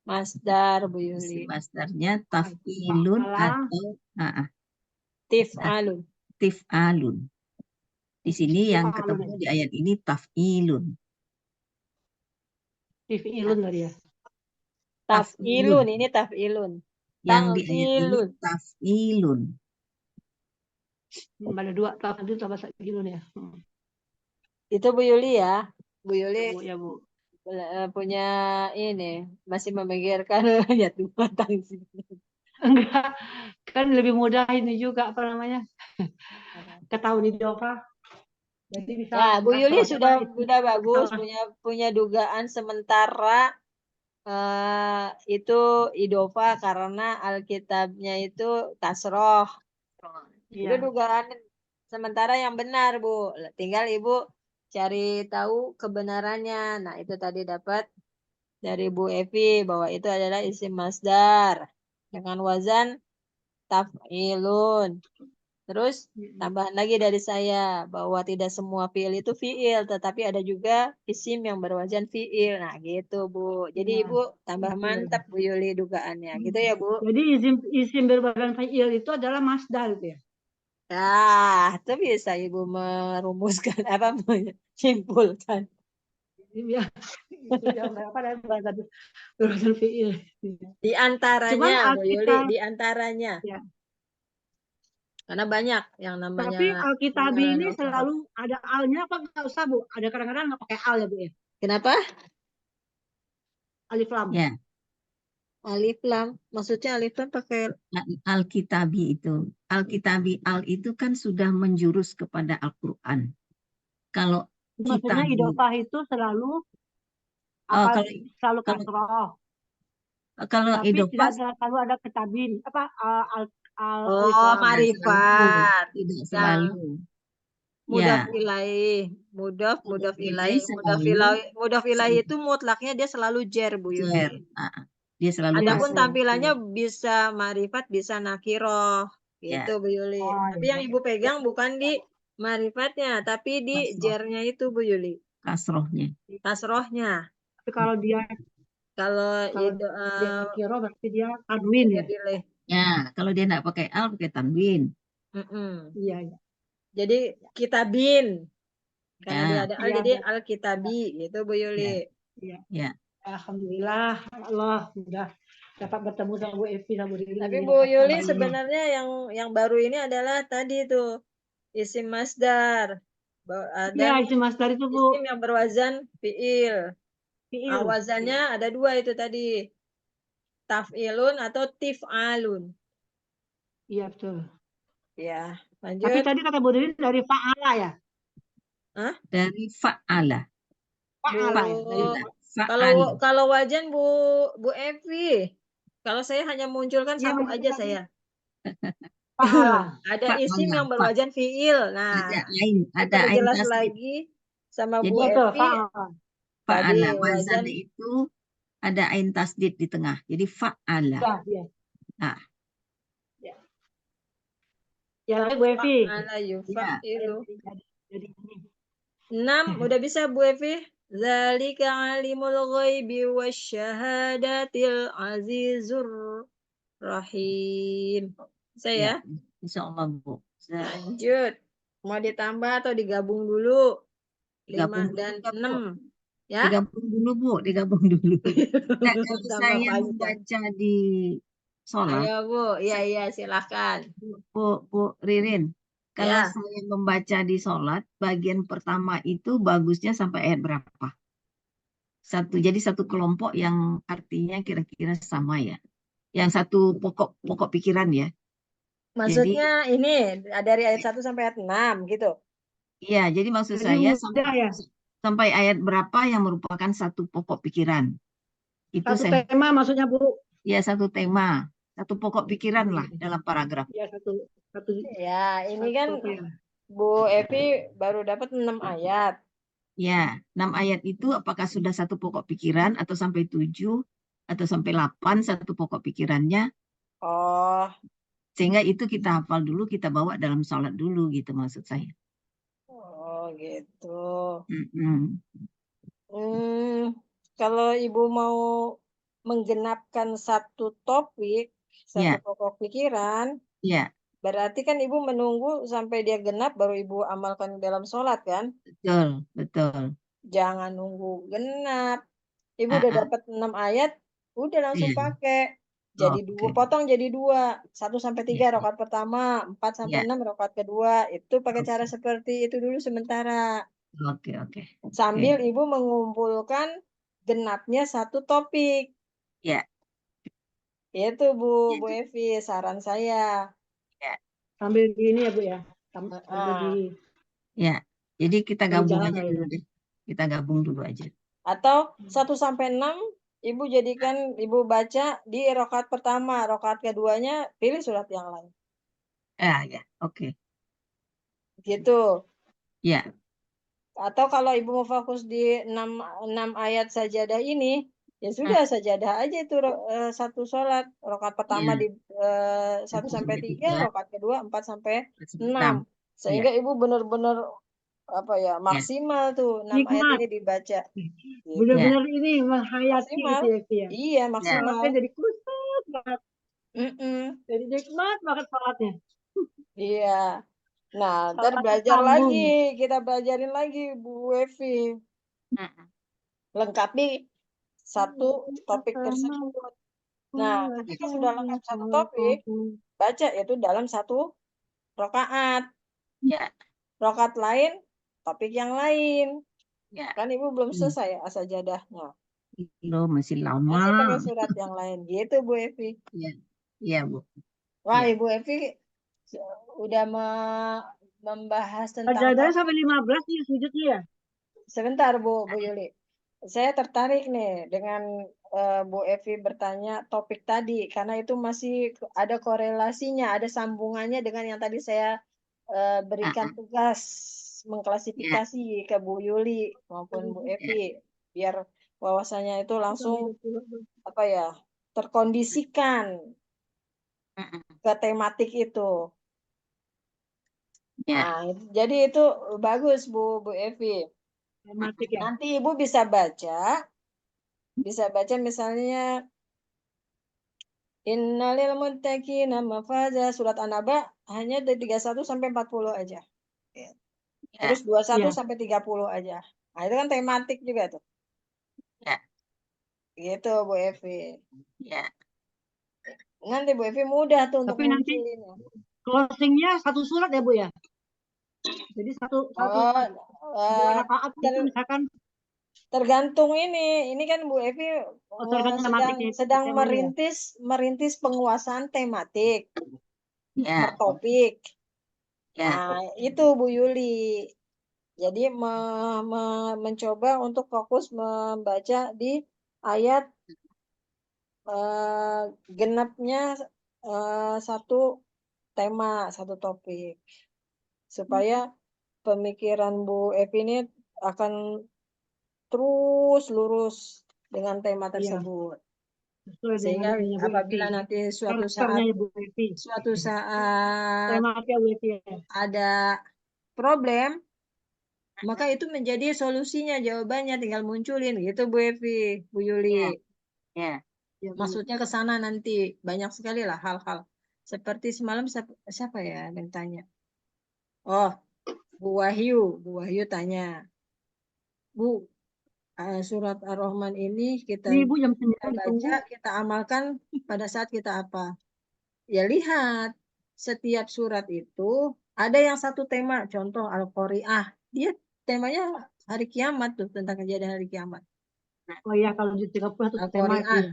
masdar Bu Yuli. isim masdarnya taf'ilun atau Tif'alun. tif'alun. Di sini yang ketemu di ayat ini taf'ilun. Tif'ilun tadi ya. Taf'ilun, ini taf'ilun. Yang di ayat ini taf'ilun. Ada dua taf'ilun sama taf'ilun ya. Itu Bu Yuli ya. Bu Yuli Ya, Bu. Punya ini masih memikirkan ya Tuhan tangsil. Enggak, kan lebih mudah ini juga apa namanya? Ketahuan idofah. Jadi bisa Ya, Bu Yuli sudah bagus punya dugaan sementara itu idofa karena Alkitabnya itu kasroh. Itu dugaan sementara yang benar, Bu. Tinggal Ibu cari tahu kebenarannya. Nah, itu tadi dapat dari Bu Evi bahwa itu adalah isim masdar dengan wazan taf'ilun. Terus tambahan lagi dari saya bahwa tidak semua fiil itu fiil, tetapi ada juga isim yang berwazan fiil. Nah, gitu, Bu. Jadi Ya, Ibu tambah betul. mantap Bu Yuli dugaannya. Gitu ya, Bu. Jadi isim berbadan fiil itu adalah masdar gitu ya. Nah, itu bisa Ibu merumuskan apa menyimpulkan. Iya, itu yang apa dari berbadan fiil. Di Cuman antaranya, Bu Yuli, Alkitab di antaranya. ya. Karena banyak yang namanya Tapi Alkitabi ini Alkitab. selalu ada alnya apa nggak usah, Bu? Ada kadang-kadang nggak pakai al ya, Bu ya. Kenapa? Alif lam. Ya, Alif lam. Maksudnya alif lam pakai Alkitabi itu. Alkitabi al itu kan sudah menjurus kepada Al-Quran. Kalau Maksudnya kitabi, idofah itu selalu oh, apa kalau selalu kalau kasroh. kalau Tapi idofah tidak selalu ada ketabin apa al alif oh, lam. tidak selalu, marifat. tidak Yang selalu. mudhof Ya, ilaih, mudhof mudhof ilaih, ilaih selalu mudhof ilaih itu mutlaknya dia selalu jer, Bu Yuli. jar. Dia selalu Adapun kasroh. tampilannya bisa marifat, bisa nakiroh, gitu Ya, Bu Yuli. Oh, Tapi ya. yang Ibu pegang bukan di marifatnya, tapi di kasroh, jernya itu Bu Yuli. kasrohnya. Kasrohnya. Tapi kalau dia Kalau kalau itu dia kiro berarti dia tanwin ya. pilih. Ya, kalau dia nggak pakai al, pakai tanwin. Iya, iya. Jadi kitabin. Karena dia Ya, ada al, Iya, jadi Bu. al-kitabi, gitu Bu Yuli. ya, Iya. ya. Alhamdulillah Allah sudah dapat bertemu sama Bu Evi sama Bu Riri. Tapi Bu Yuli sebenarnya yang baru ini adalah tadi tuh isim masdar dan Iya, isim masdar itu Bu. isim yang berwazan fiil. Fiil. Wazannya ada dua itu tadi, taf'ilun atau tif'alun. Iya betul. Ya, Tapi lanjut. tadi kata Bu Riri dari fa'ala ya. Hah? Dari fa'ala. Fa'ala ya. Dari Fa'ala. Kalau Fa'ala. wajan Bu Evi, kalau saya hanya munculkan Iya, satu Bu, aja tadi saya. fa'ala. Ada isim Fa'ala. yang berwazan fiil. Nah, Ada ain diperjelas tasdid. lagi sama Bu Jadi Betul, Evi fa'ala. tadi fa'ala wajan wazannya itu ada ain tasdid di tengah. Jadi fa'ala. Ya, iya. Nah, Ya, Bu Evi. fa'ala ya. yufa'ilu. Jadi ini. 6 udah bisa Bu Evi? Zalika alimul ghaibi wasyahadatil azizur rahim. Saya Ya, ya. insya Allah Bu. Lanjut. Mau ditambah atau digabung dulu? 5 Digabung dan dulu, 6. Bu. Ya. Digabung dulu Bu, digabung dulu. Nah, kalau Tambah saya panjang. membaca di sholat, Ayo Bu, iya silakan. Bu Ririn, kalau Ya. saya membaca di sholat, bagian pertama itu bagusnya sampai ayat berapa? Jadi satu kelompok yang artinya kira-kira sama ya. Yang satu pokok pikiran ya. Jadi, Maksudnya ini dari ayat 1 sampai ayat 6 gitu. iya, jadi maksud Jadi saya mudah ya. sampai ayat berapa yang merupakan satu pokok pikiran. Itu Satu saya, tema maksudnya Bu. ya satu tema, satu pokok pikiran lah dalam paragraf. Ya, satu Ya, ini kan tema. Bu Evi baru dapat 6 ayat. Ya, 6 ayat itu apakah sudah satu pokok pikiran atau sampai 7 atau sampai 8 satu pokok pikirannya, Oh, sehingga itu kita hafal dulu, kita bawa dalam sholat dulu gitu maksud saya. gitu. Mm-mm. Kalau Ibu mau menggenapkan satu topik, satu Ya, pokok pikiran, ya, berarti kan Ibu menunggu sampai dia genap baru Ibu amalkan dalam sholat kan? betul, betul. Jangan nunggu genap. Ibu Ah, udah ah, dapat 6 ayat, udah langsung iya. pakai. Jadi Oke. 2, potong jadi 2. 1 sampai 3 Ya, rakaat pertama, 4 sampai ya. 6 rakaat kedua. Itu pakai cara seperti itu dulu sementara. Oke, oke. Sambil Oke. Ibu mengumpulkan genapnya satu topik. Ya, Itu Bu ya, Evi, saran saya. ya, Sambil di ini ya Bu ya. Sambil di ya. Jadi kita sambil gabung jalan aja lah ya. dulu deh. Kita gabung dulu aja. Atau 1 sampai 6 Ibu jadikan Ibu baca di rakaat pertama, rakaat keduanya pilih surat yang lain. Ah, ya, oke. gitu. Ya. Atau kalau Ibu mau fokus di 6 ayat sajadah ini, ya sudah sajadah aja itu satu sholat. Rakaat pertama Ya. di 1 sampai 3, 3, rakaat kedua 4 sampai 6. 6. Sehingga Ya. Ibu benar-benar Ya. maksimal tuh 6 ayat Nikmat. ini dibaca. Gitu. Benar-benar ini menghayati Maksimal. gitu ya, Ki, ya. Iya, Sholatnya maksimal. jadi kusut banget. Mm-mm. Jadi nikmat banget sholatnya. Iya. Nah, ntar Sholatnya belajar lagi. sambung. Kita belajarin lagi, Bu Evi. Lengkapi satu topik tersebut. Nah, ketika sudah lengkap satu topik, baca itu dalam satu rakaat. Ya. Rakaat lain, topik yang lain. Ya. Kan Ibu belum selesai asajadahnya. Loh, masih lama. Masih pakai surat yang lain. Gitu, Bu Evi. Ya. Ya, Bu. Wah, Ya. Ibu Evi udah membahas tentang Sajadahnya sampai 15 nih sujudnya ya. sebentar, Bu Yuli. Saya tertarik nih dengan Bu Evi bertanya topik tadi karena itu masih ada korelasinya, ada sambungannya dengan yang tadi saya berikan tugas mengklasifikasi ke Bu Yuli maupun Bu Evi biar wawasannya itu langsung terkondisikan ke tematik itu. Ya. Nah, jadi itu bagus Bu Evi. Tematik ya. Nanti Ibu bisa baca misalnya Innalil muttaqina mafaza surat An-Naba hanya dari 31 sampai 40 aja. Ya. Terus 21 Ya. sampai 30 aja. Nah, itu kan tematik juga tuh. Ya. Gitu Bu Evi. Ya. Nanti Bu Evi mudah tuh untuk Tapi nanti munculinnya. closingnya satu surat ya, Bu ya. Jadi satu dua rakaat itu misalkan tergantung ini kan Bu Evi tergantung tematiknya itu sedang temanya ya. merintis penguasaan tematik Ya. per topik. Ya. Nah, itu Bu Yuli. Jadi mencoba untuk fokus membaca di ayat genapnya satu tema, satu topik. Supaya pemikiran Bu Evi ini akan terus lurus dengan tema Iya, tersebut. sesuai dengan Sehingga ininya Bu apabila Evi. nanti Karakternya Bu Evi. suatu saat Tematiknya Bu Evi ya. ada problem, maka itu menjadi solusinya, jawabannya tinggal munculin gitu Bu Evi, Bu Yuli. Ya. Ya, Bu. Maksudnya ke sana nanti banyak sekali lah hal-hal. Seperti semalam siapa ya yang tanya? Oh, Bu Wahyu tanya. Bu, surat Ar-Rahman ini kita Ini Ibu jam 9 ditunggu. baca, kita amalkan pada saat kita apa? Ya lihat, setiap surat itu ada yang satu tema, contoh Al-Qari'ah. Dia temanya hari kiamat tuh, tentang kejadian hari kiamat. Oh iya, kalau juz 30 satu tema itu Al-Qari'ah. ya.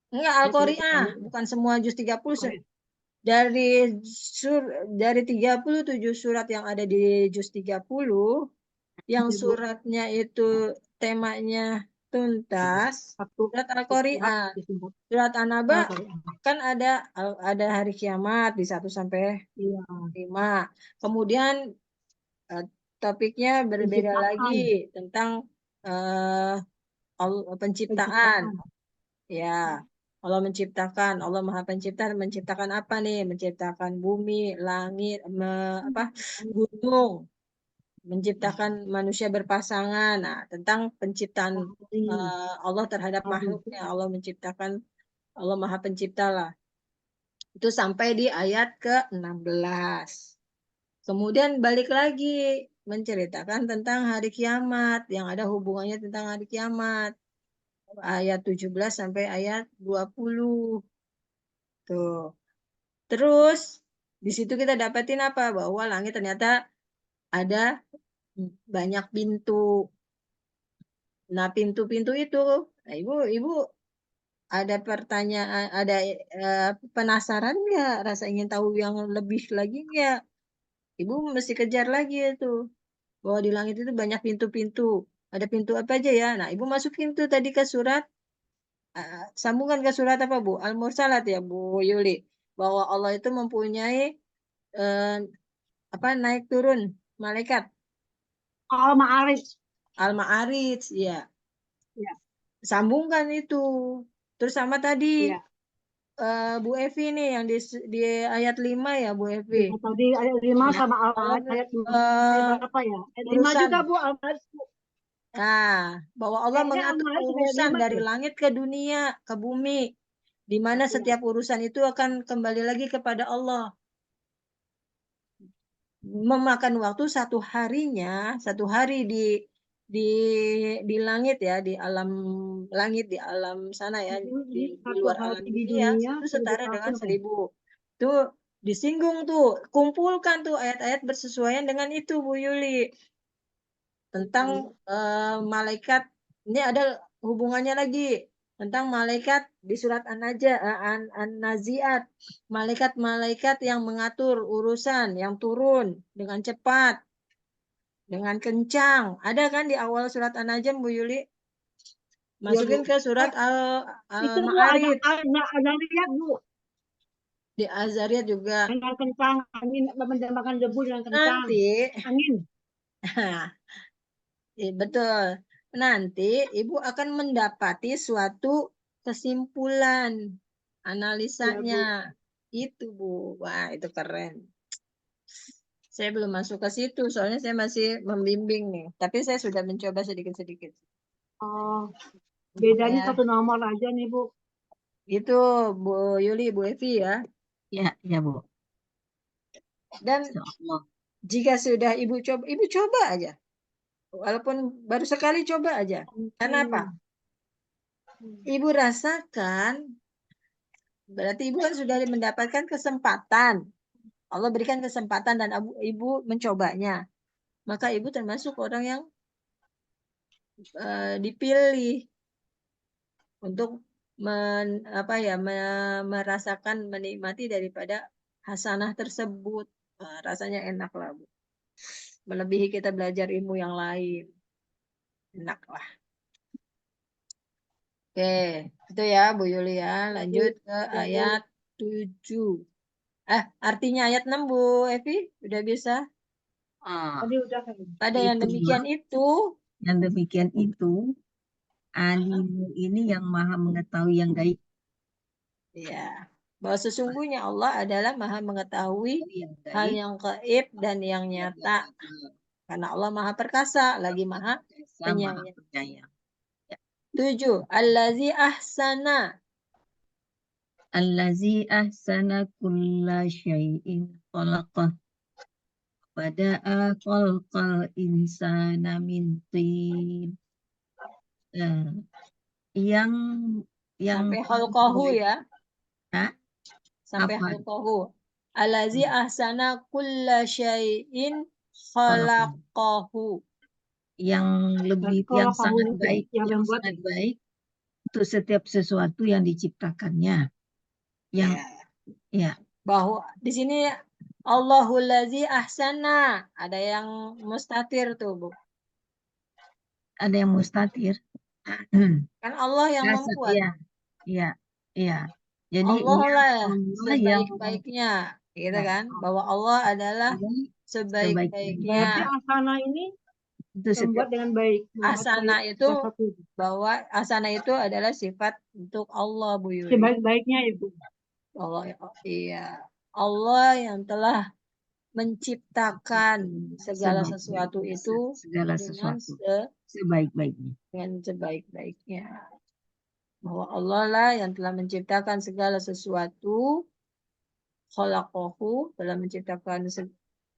Enggak, Ya, kalau Al-Qari'ah, tahu. bukan semua juz 30. Korea. Dari 37 surat yang ada di juz 30, yang Iya, Bu. suratnya itu temanya tuntas, Satu surat surat Al-Qari'ah. disingkat. Surat An-Naba Korea. kan ada hari kiamat di 1 sampai Iya. 5. Kemudian eh, topiknya berbeda lagi Penciptaan. tentang eh, penciptaan. Penciptaan. Ya, Allah menciptakan, Allah Maha Pencipta menciptakan apa nih? Menciptakan bumi, langit, gunung, menciptakan manusia berpasangan. Nah, tentang penciptaan Allah terhadap makhluknya, Allah menciptakan, Allah Maha Pencipta lah. Itu sampai di ayat ke-16. Kemudian balik lagi menceritakan tentang hari kiamat yang ada hubungannya tentang hari kiamat. Ayat 17 sampai ayat 20. Tuh. Terus di situ kita dapetin apa? Bahwa langit ternyata ada banyak pintu. Nah, pintu-pintu itu, nah, ibu ada pertanyaan, ada penasaran nggak? Rasa ingin tahu yang lebih lagi nggak? Ibu mesti kejar lagi itu. Bahwa di langit itu banyak pintu-pintu. Ada pintu apa aja ya? Nah, ibu masukin tuh tadi ke surat, sambungan ke surat apa Bu? Al-Mursalat ya Bu Yuli. Bahwa Allah itu mempunyai apa naik turun malaikat Al-Ma'arij. Al-Ma'arij, ya. Ya, Sambungkan itu. Terus sama tadi ya. Bu Evi nih yang di ayat 5 ya Bu Evi. Ya, tadi ayat 5 Ya. sama Bahwa ayat eh, berapa ya? Ayat 5 urusan juga, Bu. Al-Ma'arij. bahwa Allah Kayaknya mengatur Al-Ma'arij juga ayat urusan 5 dari deh. langit ke dunia, ke bumi, di mana Ya. setiap urusan itu akan kembali lagi kepada Allah. Memakan waktu satu hari di di langit ya, di alam langit, di alam sana ya, Ini di satu luar alam hari di dunia dunia, itu 1000 setara dengan tahun apa? 1000. Tuh disinggung tuh, kumpulkan tuh ayat-ayat bersesuaian dengan itu Bu Yuli tentang malaikat. Ini ada hubungannya lagi tentang malaikat di surat An-Nazi'at. Malaikat-malaikat yang mengatur urusan, yang turun dengan cepat, dengan kencang. Ada kan di awal surat An-Najm Bu Yuli? Iya, Bu. Masukin ke surat Itu, Bu, ada Al-Ma'arij. ada lihat, Bu. Di Az-Zariyat juga. Dengan kencang, angin menembakkan debu dengan kencang. Nanti, Angin. betul. Nanti Ibu akan mendapati suatu kesimpulan Iya, Bu. analisanya. Itu Bu. Wah, itu keren. Saya belum masuk ke situ, soalnya saya masih membimbing nih. Tapi saya sudah mencoba sedikit-sedikit. Oh, bedanya Ya, satu nomor aja nih, Bu. itu Bu Yuli, Bu Evi ya. Ya, ya Bu. Dan Insyaallah. jika sudah Ibu coba aja. Walaupun baru sekali coba aja. Karena apa? Ibu rasakan, berarti Ibu kan sudah mendapatkan kesempatan. Allah berikan kesempatan dan Ibu mencobanya. Maka Ibu termasuk orang yang dipilih untuk merasakan, menikmati daripada hasanah tersebut. Rasanya enak lah, Bu. Melebihi kita belajar ilmu yang lain. Enak lah. Oke, itu ya Bu Yulia. Lanjut ke ayat 7. Artinya ayat 6 Bu Evi, udah bisa? Tadi udah kan. Pada yang Itu demikian itu, yang demikian itu alimu ini yang maha mengetahui yang gaib. ya, bahwa sesungguhnya Allah adalah maha mengetahui Yang hal gaib yang gaib dan yang nyata. Karena Allah maha perkasa, lagi maha maha penyayang. penyayang. 7. Allazi ahsana. Allazi ahsana kulla syai'in khalaqah. Bada'a khalqal insana min tin. Eh, yang Sampai khalqahu ya. Hah? Sampai Apa? khalqahu. Allazi ahsana kulla syai'in Khalaqah. khalaqahu. Yang Kalau kamu sangat baik, yang yang membuat sangat baik untuk setiap sesuatu yang diciptakannya. Yang Ya. ya, Bahwa di sini Allahul ladzi ahsana. Ada yang mustatir tuh, Bu. ada yang mustatir. Kan Allah yang membuat. Iya, iya, iya. Jadi Allah lah Allah yang sebaik-baiknya. Gitu ya, kan? Bahwa Allah adalah sebaik-baiknya. sebaik-baiknya. berarti asana ini Itu setiap membuat dengan baik, membuat Asana baik itu sesuatu. bahwa asana itu adalah sifat untuk Allah, Bu Yuli. Sebaik-baiknya itu. Allah, iya. Allah yang telah menciptakan segala sesuatu itu segala dengan sesuatu sebaik-baiknya. dengan sebaik-baiknya. Bahwa Allah lah yang telah menciptakan segala sesuatu, khalaqahu, telah menciptakan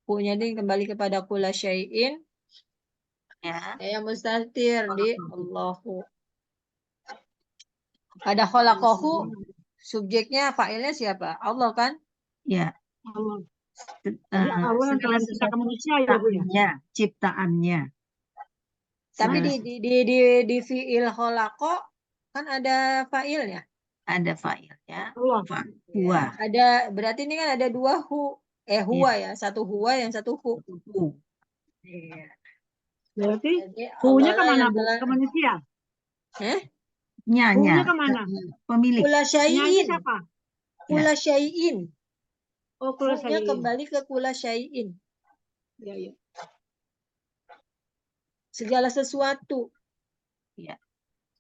punya ini kembali kepada kula syai'in, Ya. yang mustatir di Allahu. Pada khalaqahu, subjeknya fa'ilnya siapa? Allah kan? Ya. Allah. Jadi Allah yang Segala telah menciptakan sesuatu manusia ya, Bu ya. ciptaannya. Tapi Segala di fi'il khalaqa kan ada fa'ilnya. ada fa'ilnya. Allah. Huwa. Ada, berarti ini kan ada dua huwa ya. Satu huwa, yang satu hu. Hu. Iya. Berarti Jadi hu-nya Allah lah kemana, yang Bu? telah Ke manusia. Nya. Hu-nya kemana? Pemilik. kula Nya itu syai'in. siapa? Kula syai'in. Oh, kula Hu-nya syai'in. kembali ke kula syai'in. Ya, ya. Segala sesuatu Ya.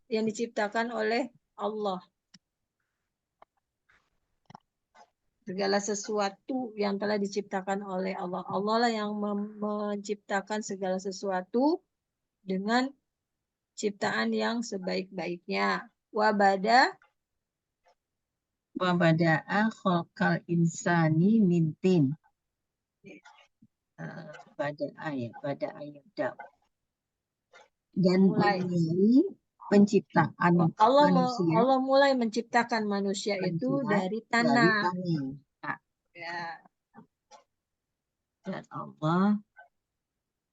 yang diciptakan oleh Allah. Segala sesuatu yang telah diciptakan oleh Allah. Allah lah yang menciptakan segala sesuatu dengan ciptaan yang sebaik-baiknya. Wabada Wa bada'a khalqal insani min tin. Bada'a ya, bada'a yabda. Dan mulai. dimulai penciptaan manusia Allah mulai menciptakan manusia itu dari dari tanah. tanah. Nah, Ya. dan Allah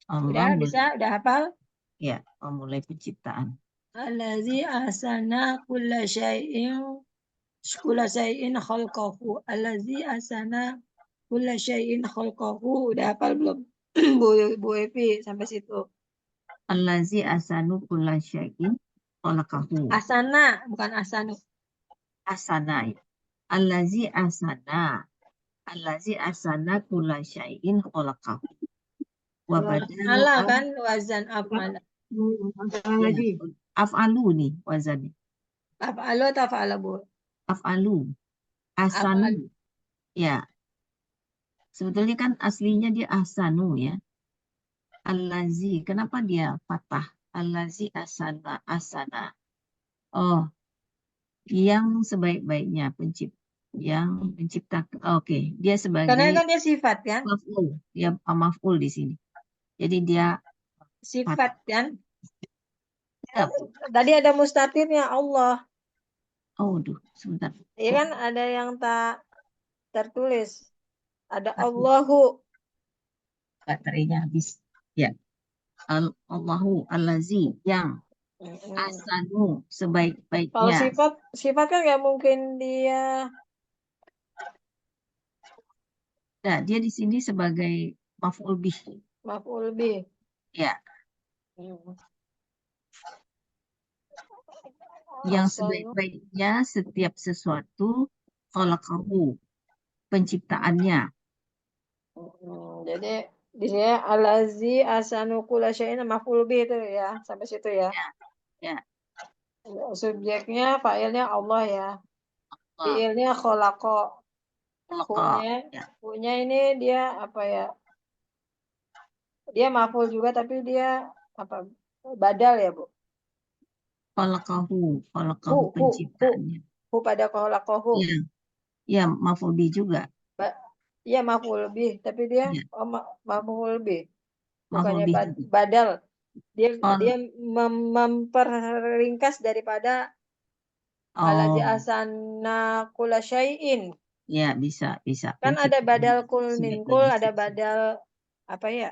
Udah bisa, udah hafal? ya memulai penciptaan. Allazi ahsana kulla syai'in khalqahu. Allazi ahsana kulla syai'in khalqahu. Udah hafal belum? Bu Evi sampai situ. Allazi asanu kulla syai'in khalaqahu. Asana bukan asanu. Asana ya. Allazi asana kulla syai'in khalaqahu. Wa Ala bada'a kan wazan af'ala. ya, af'alu nih wazannya. Af'alu atau af'ala bu? Af'alu. Af'al. Asanu. Ya. Sebetulnya kan aslinya dia ahsanu ya. Allazi. Kenapa dia patah? Allazi asana. Oh, yang sebaik-baiknya yang menciptakan. Oke, dia Karena sebagai kan dia sifat kan? maf'ul. Dia maf'ul di sini. Jadi dia Sifat kan? ya, Tadi ada mustatirnya Allah. oh, sebentar. Iya kan ada yang tak tertulis. Ada Allahu. Baterainya habis. Ya. Allahu allazi yang asanu Kalau sebaik-baiknya. sifat kan nggak mungkin dia. Nah, dia di sini sebagai maf'ul bih. Maf'ul bih. Ya, yang sebaik-baiknya setiap sesuatu khalaqahu, penciptaannya. Jadi di sini alazi asanu kulla syai'in maf'ul bih itu ya, sampai situ ya. Ya. Subjeknya fa'ilnya Allah ya. Allah. Fi'ilnya khalaqa. Ya. Punya ini dia apa ya? Dia maf'ul juga tapi dia apa? Badal ya, Bu? Khalaqahu Hu penciptaannya. pada khalaqahu. Ya. Ya, maf'ul bih juga. Iya maf'ul bih, tapi dia Ya. maf'ul bih. Maf'ul Bukannya bih juga. badal. Dia memperingkas daripada alazi asana kulla syai'in. Ya, bisa. Kan ada badal kul min kul, ada badal apa ya?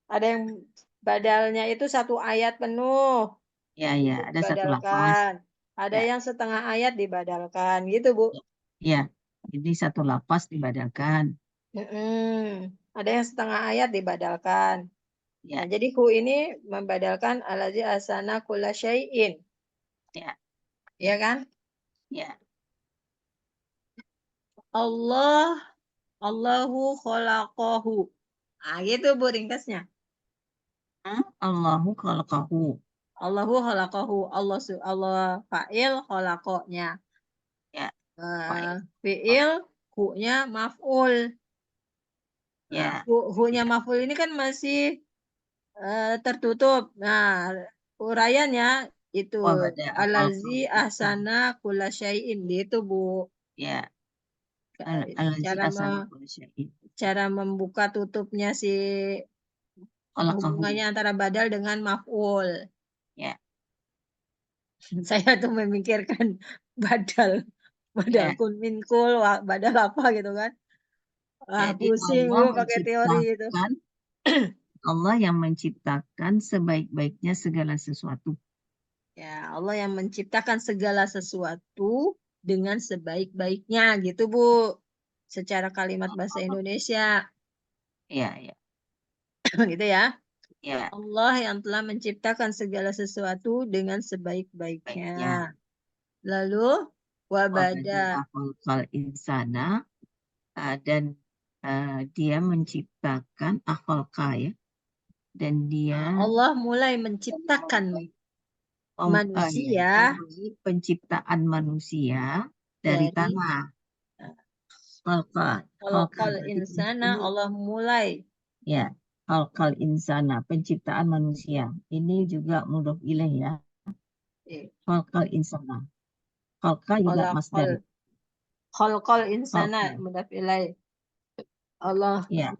Ada yang badalnya itu satu ayat penuh. Ya, ada satu lafaz. Ada yang setengah ayat dibadalkan, gitu Bu. Ya, ini satu lafaz dibadalkan. Ada yang setengah ayat dibadalkan. Ya. Nah, jadi hu ini membadalkan alazi asana kulla syai'in. Ya. Iya kan? Ya. Allahu khalaqahu. Ah, gitu Bu ringkasnya. Allahu khalaqahu. Allahu khalaqahu. Allah fa'il khalaqonya. Ya. Fi'il hu-nya maf'ul. Ya. Hu-nya maf'ul ini kan masih tertutup. Nah, uraiannya itu alazi ahsana kulla syai'in gitu Bu. Ya. Alazi ahsana kulla syai'in. Cara membuka tutupnya si hubungannya antara badal dengan maf'ul. Ya. Saya tuh memikirkan badal kun min kul, badal apa gitu kan. Jadi Pusing Allah Bu pakai teori itu. Allah yang menciptakan sebaik-baiknya segala sesuatu. Ya, Allah yang menciptakan segala sesuatu dengan sebaik-baiknya gitu Bu. Secara kalimat bahasa Indonesia. Iya. Gitu ya. Ya. Allah yang telah menciptakan segala sesuatu dengan sebaik-baiknya. Lalu wabada insana dan dia menciptakan akhalqa ya, dan dia Allah mulai menciptakan manusia memulai penciptaan manusia dari dari tanah. Khalqa khalaqal berarti insana, ini Allah mulai. ya, khalqal insana, penciptaan manusia. Ini juga mudhof ilaih ya. Eh, Khalqal insana. Khalqa juga masdar. Khalaqal insana, Khalqa. mudhaf ilaih. Allah Ya,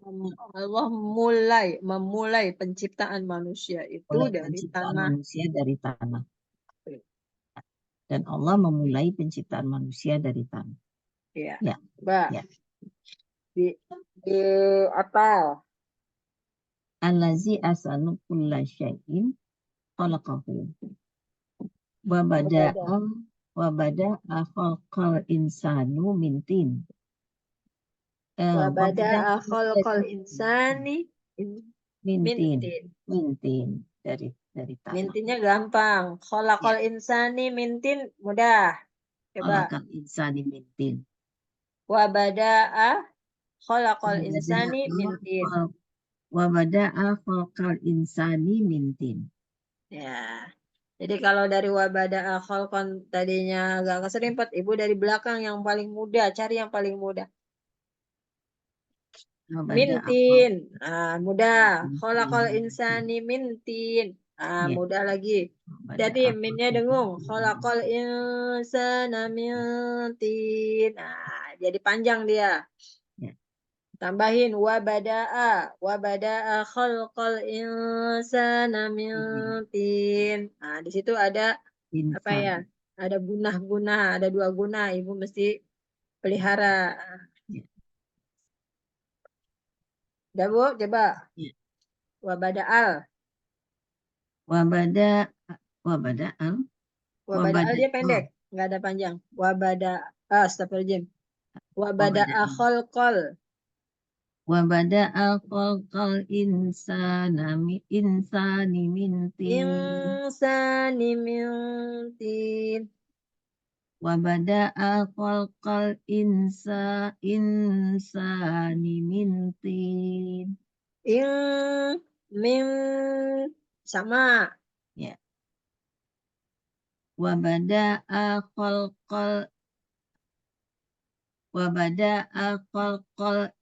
memulai penciptaan manusia itu mulai dari penciptaan tanah. manusia dari tanah. Dan Allah memulai penciptaan manusia dari tanah. Ya, Ya, Mbak. ya. Di apa? Allazi asanu kulla syai'in khalaqahu. Wa bada'a khalqal insanu min tin. Wa Wa bada'a bada'a khalqal insani min tin. mintin. Min tin dari tanah. Mintinnya gampang. Khalaqal insani mintin mudah. Coba. Khalaqal insani min tin. Wa bada'a khalaqal insani mintin. Wa bada'a khalqal insani min tin. Ya. Jadi kalau dari wabada khalqan tadinya agak keserimpet, ibu dari belakang yang paling mudah, cari yang paling mudah. Mintin, mudah. Khalaqal insani mintin, mudah lagi. Jadi minnya dengung. Khalaqal insana mintin, jadi panjang dia. Tambahin wabada'a khalqal insana mintin. Di situ ada apa ya? Ada gunah-gunah, ada 2 gunah. Ibu mesti pelihara. Udah Bu, coba. Wabada'al. Wabada'al dia pendek, nggak ada panjang. Astagfirullahaladzim. Wabada'a khalqal. Wabada'a khalqal insani mintin. Insani mintin. Wabada'a khalqal insani mintin. Min sama. Ya. Wabada'a khalqal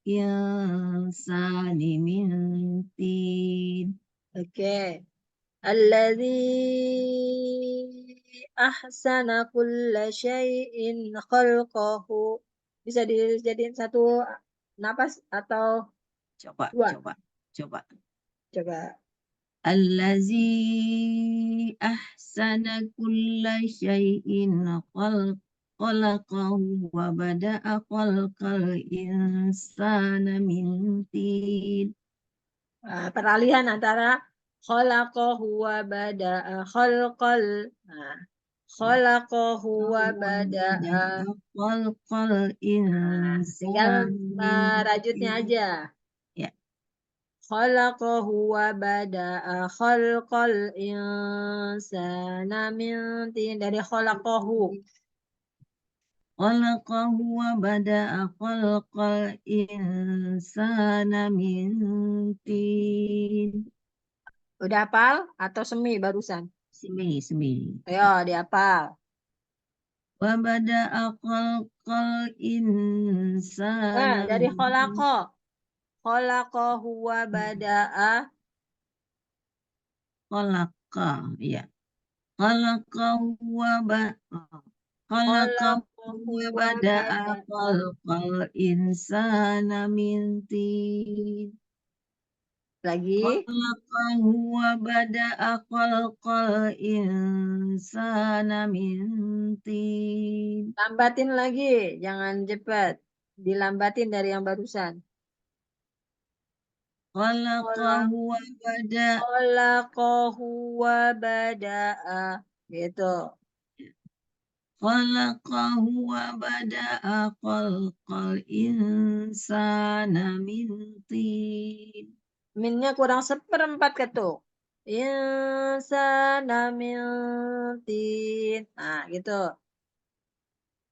insani mintin. Oke. Alladzi ahsana kulla syai'in khalqahu. Bisa dijadiin satu napas atau Coba. Allazi ahsana kulla syai'in khalaqahu wa bada'a khalqal insana min tin. Peralihan antara khalaqahu wa bada'a khalqal. Khalaqahu wa bada'a. Khalqal Tinggal insana rajutnya aja. Ya. Khalaqahu wa bada'a khalqal insana min tin. Dari khalaqahu. Khalaqahu wa bada'a khalqal insana min tin. Udah hafal atau semi barusan? Semi. Ayo dihafal. Wa bada'a khalqal insana Dari khalaqah. Khalaqahu wa bada'a. khalaqa ya. Khalaqahu wa bada'a khalqal insana min tin. Lagi. Khalaqahu wa bada'a khalqal insana min tin. Lambatin lagi, jangan cepat. Dilambatin dari yang barusan. Khalaqahu wa bada'a. Khalaqahu wa bada'a. Gitu. Khalaqahu wa bada'a khalqal insana min tin. Minnya kurang 1/4 ketuk. Insana min tin. Gitu.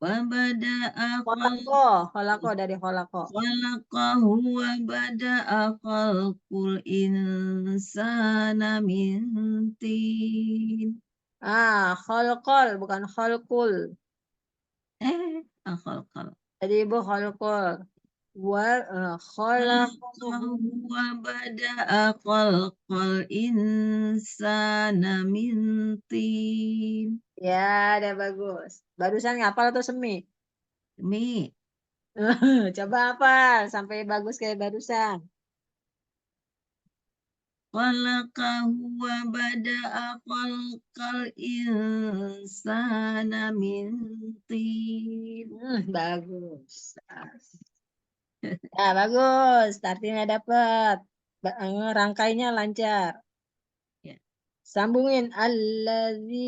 wa bada'a Kholaqo dari kholaqo. khalaqahu wa bada'a khalqul insana min tin. Kholqol bukan kholqul. Khalqal. Jadi Ibu kholqol. Kholaqahu. wa bada'a khalqal insana min tin. Ya, udah bagus. Barusan ngapal atau semi? Mi. Coba hafal sampai bagus kayak barusan. Khalaqahu wa bada'a khalqal insana min tin. Bagus. Nah, bagus. Startnya dapat. Rangkainya lancar. Ya. Sambungin. Allazi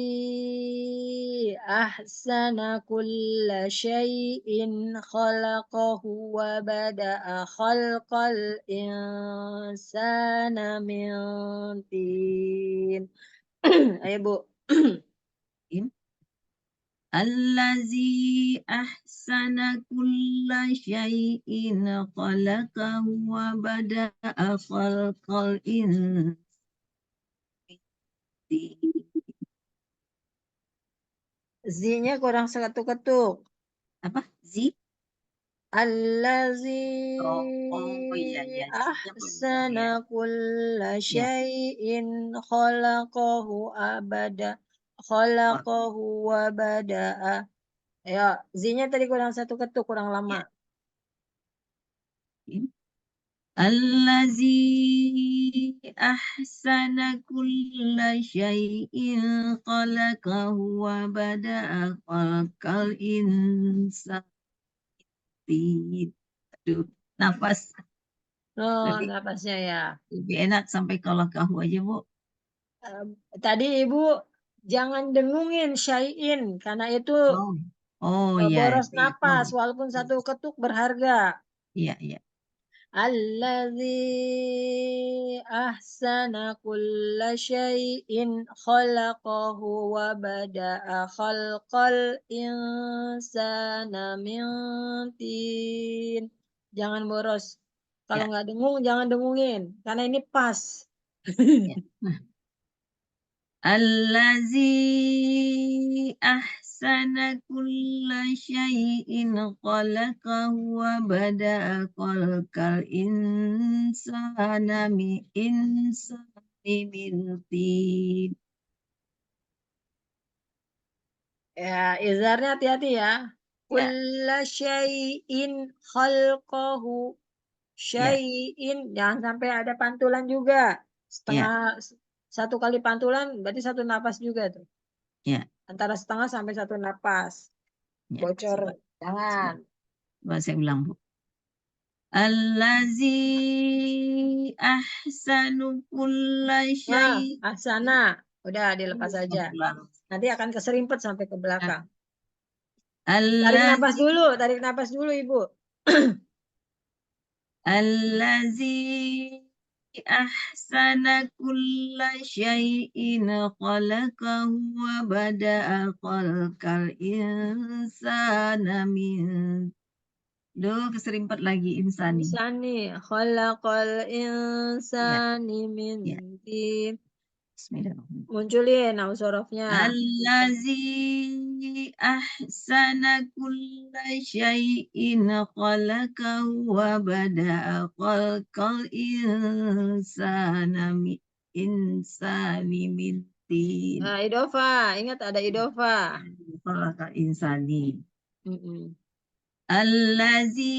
ahsana kulla syai'in khalaqahu wa bada'a khalqal insana min tin. Ayo, Bu. Allazi ahsana kulla syai'in khalaqahu wa bada'a khalqal insana. Z-nya kurang satu ketuk. Apa? Zi? Allazi Iya. ahsana kulla syai'in khalaqahu wa bada'a. Ayo, Z-nya tadi kurang satu ketuk, kurang lama. Allazi ahsana kulla syai'in khalaqahu wa bada'a khalqal insana. Aduh, nafas. Napasnya ya. Lebih enak sampai khalaqahu aja, Bu. Tadi Ibu jangan dengungin syai'in karena itu Iya. boros napas walaupun satu ketuk berharga. Iya. Allazi ahsana kulla syai'in khalaqahu wa bada'a khalqal insana min tin. Jangan boros. Kalau nggak dengung, jangan dengungin. Karena ini pas. Allazi ahsana kulla syai'in khalaqahu wa bada'a khalqal insana min tin. Ya, izharnya hati-hati ya. Kulla syai'in khalqahu. Syai'in. Jangan sampai ada pantulan juga. Satu kali pantulan berarti satu napas juga tuh. Antara setengah sampai satu napas. Bocor. Jangan. Saya ulang, Bu. Allazi ahsanu kulla syai'in. Ahsana. Udah dilepas aja. Nanti akan keserimpet sampai ke belakang. Tarik napas dulu Ibu. Allazi ahsana kulla syai'in khalaqahu wa bada'a khalqal insana min. Keserimpet lagi insani. Khalaqal insani min tin. Bismillahirrahmanirrahim. Munculin hurufnya. Allazi ahsana kulla syai'in khalaqahu wa bada'a khalqal insani min tin. Idofa, ingat ada idofa. Khalaqal insani. Allazi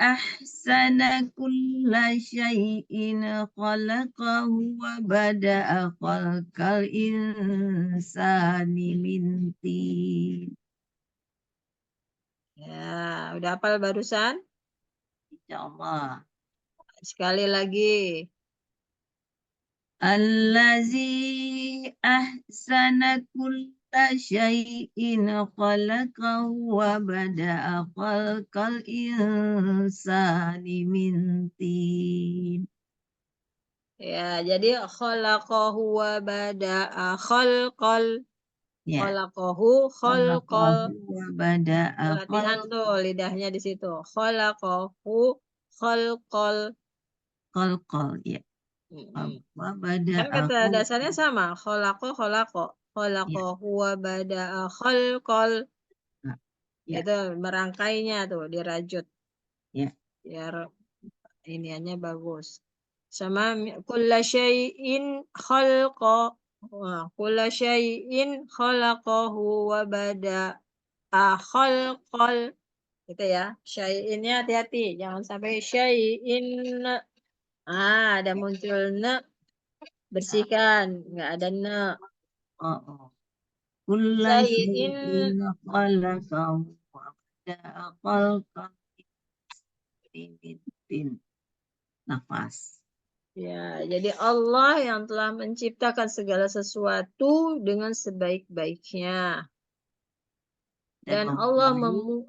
ahsana kulla syai'in khalaqahu wa bada'a khalqal insani min tin. Ya, udah hafal barusan? Insyaallah. Sekali lagi. Allazi ahsana kulla syai'in khalaqahu wa bada'a khalqal insani min tin. Ya, jadi khalaqahu wa bada'a khalqal. Ya. Khalaqahu khalqal. Khalaqahu wa bada'a Latihan tuh lidahnya di situ. Khalaqahu khalqal. khalqal. Ya. Mm-mm. Wa Kan bada'a kata khalqal. dasarnya sama. Khalaqo. Ya. Khalaqahu wa bada'a khalqal. Nah, ya. Itu merangkainya tuh dirajut. Ya. Biar iniannya bagus. Sama kulla syai'in khalqa. Wah, kulla syai'in khalaqahu wa bada'a khalqal. Gitu ya. Syai'innya hati-hati. Jangan sampai syai'in. Ada muncul ne. Bersihkan. Nggak ada ne. Oh, oh. Kulla Syai'in. syai'in khalaqahu wa bada'a khalqal. Tin. Nafas. Ya, jadi Allah yang telah menciptakan segala sesuatu dengan sebaik-baiknya. Dan Allah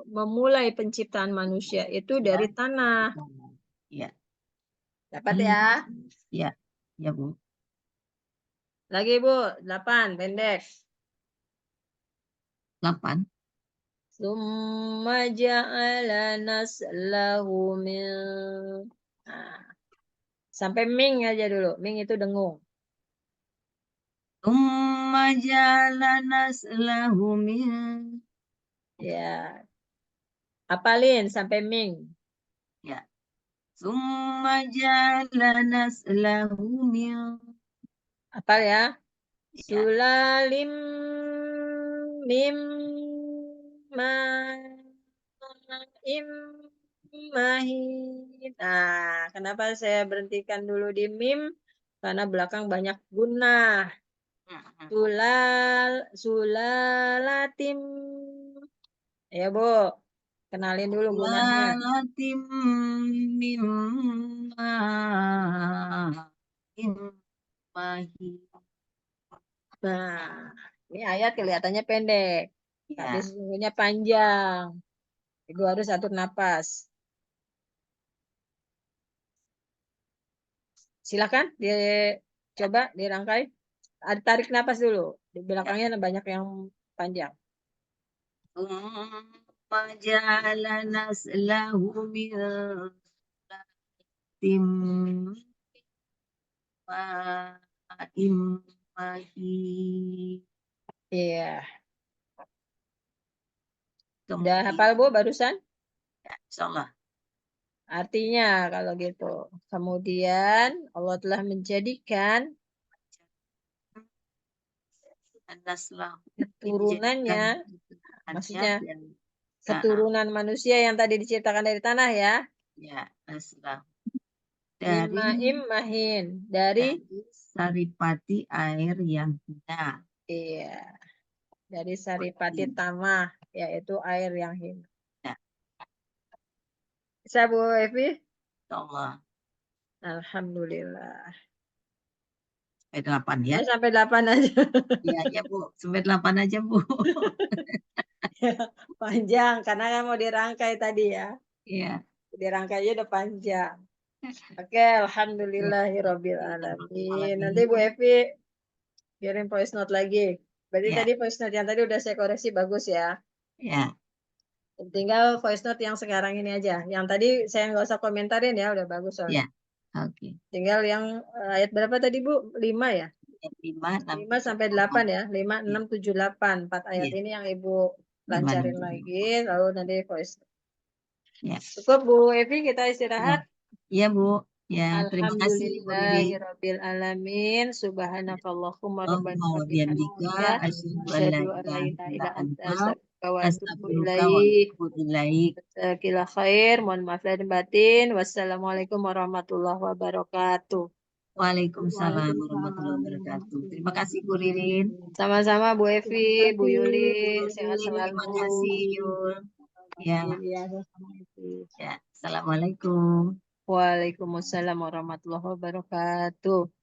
memulai penciptaan manusia itu dari tanah. Ya. Dapat ya? Ya. Ya, Bu. Lagi, Bu. 8, pendek. 8. Summa ja'ala naslahu min. Nah, sampai ming aja dulu. Ming itu dengung. Tsumma ja'ala naslahu min. Ya. Apalin sampai ming. Ya. Tsumma ja'ala naslahu min. Apal ya? Ya. Sulalim mim im mahin. Nah, kenapa saya berhentikan dulu di mim? Karena belakang banyak guna. Sulalatim. Ya, Bu. Kenalin dulu gunanya. Sulalatim min ma'in mahin. Nah, ini ayat kelihatannya pendek. Tapi Ya. sesungguhnya panjang. Ibu harus atur napas. Silakan dicoba dirangkai. Tarik napas dulu. Di belakangnya banyak yang panjang. Tsumma ja'ala naslahu min tim ma'in mahin. Iya. Udah Kemudian, hafal, Bu, barusan? insyaallah. Artinya kalau gitu. Kemudian Allah telah menjadikan Naslahu keturunannya, maksudnya dan keturunan manusia yang tadi diciptakan dari tanah ya. ya naslahu Mimmaim mahin. Dari saripati air yang hina. iya. Dari saripati tanah, yaitu air yang hina. Ya. Bisa, Bu Evi? Allah. Alhamdulillah. Sampai 8 ya. Ya, sampai 8 aja. Iya, ya Bu. Sampai 8 aja, Bu. Panjang, karena kan mau dirangkai tadi ya. Iya. Dirangkainya udah panjang. Oke, alhamdulillahirabbil alamin. Nanti Bu Evi kirim voice note lagi. Berarti Ya. tadi voice note yang tadi udah saya koreksi bagus ya. Ya. Tinggal voice note yang sekarang ini aja. Yang tadi saya nggak usah komentarin ya, udah bagus soalnya. Ya. Oke. Tinggal yang ayat berapa tadi, Bu? 5 ya? 5 sampai 8 ya. 5, 6, 7, 8. 4 ayat ini yang Ibu lancarin lagi. Lalu nanti voice. Ya. Cukup, Bu Evi, kita istirahat. Iya, Bu. Ya, terima kasih Bu Riri. Alhamdulillahirabbil alamin. Subhanakallahumma rabbana wa bihamdika asyhadu an la ilaha illa anta astaghfiruka wa atubu ilaik. Jazakallahu khair. Mohon maaf lahir dan batin. Wassalamualaikum warahmatullahi wabarakatuh. Waalaikumsalam warahmatullahi wabarakatuh. Terima kasih Bu Ririn. Sama-sama Bu Evi, Bu Yuli, sehat selalu. Terima kasih Yul. Ya. Ya. Assalamualaikum. Waalaikumsalam warahmatullahi wabarakatuh.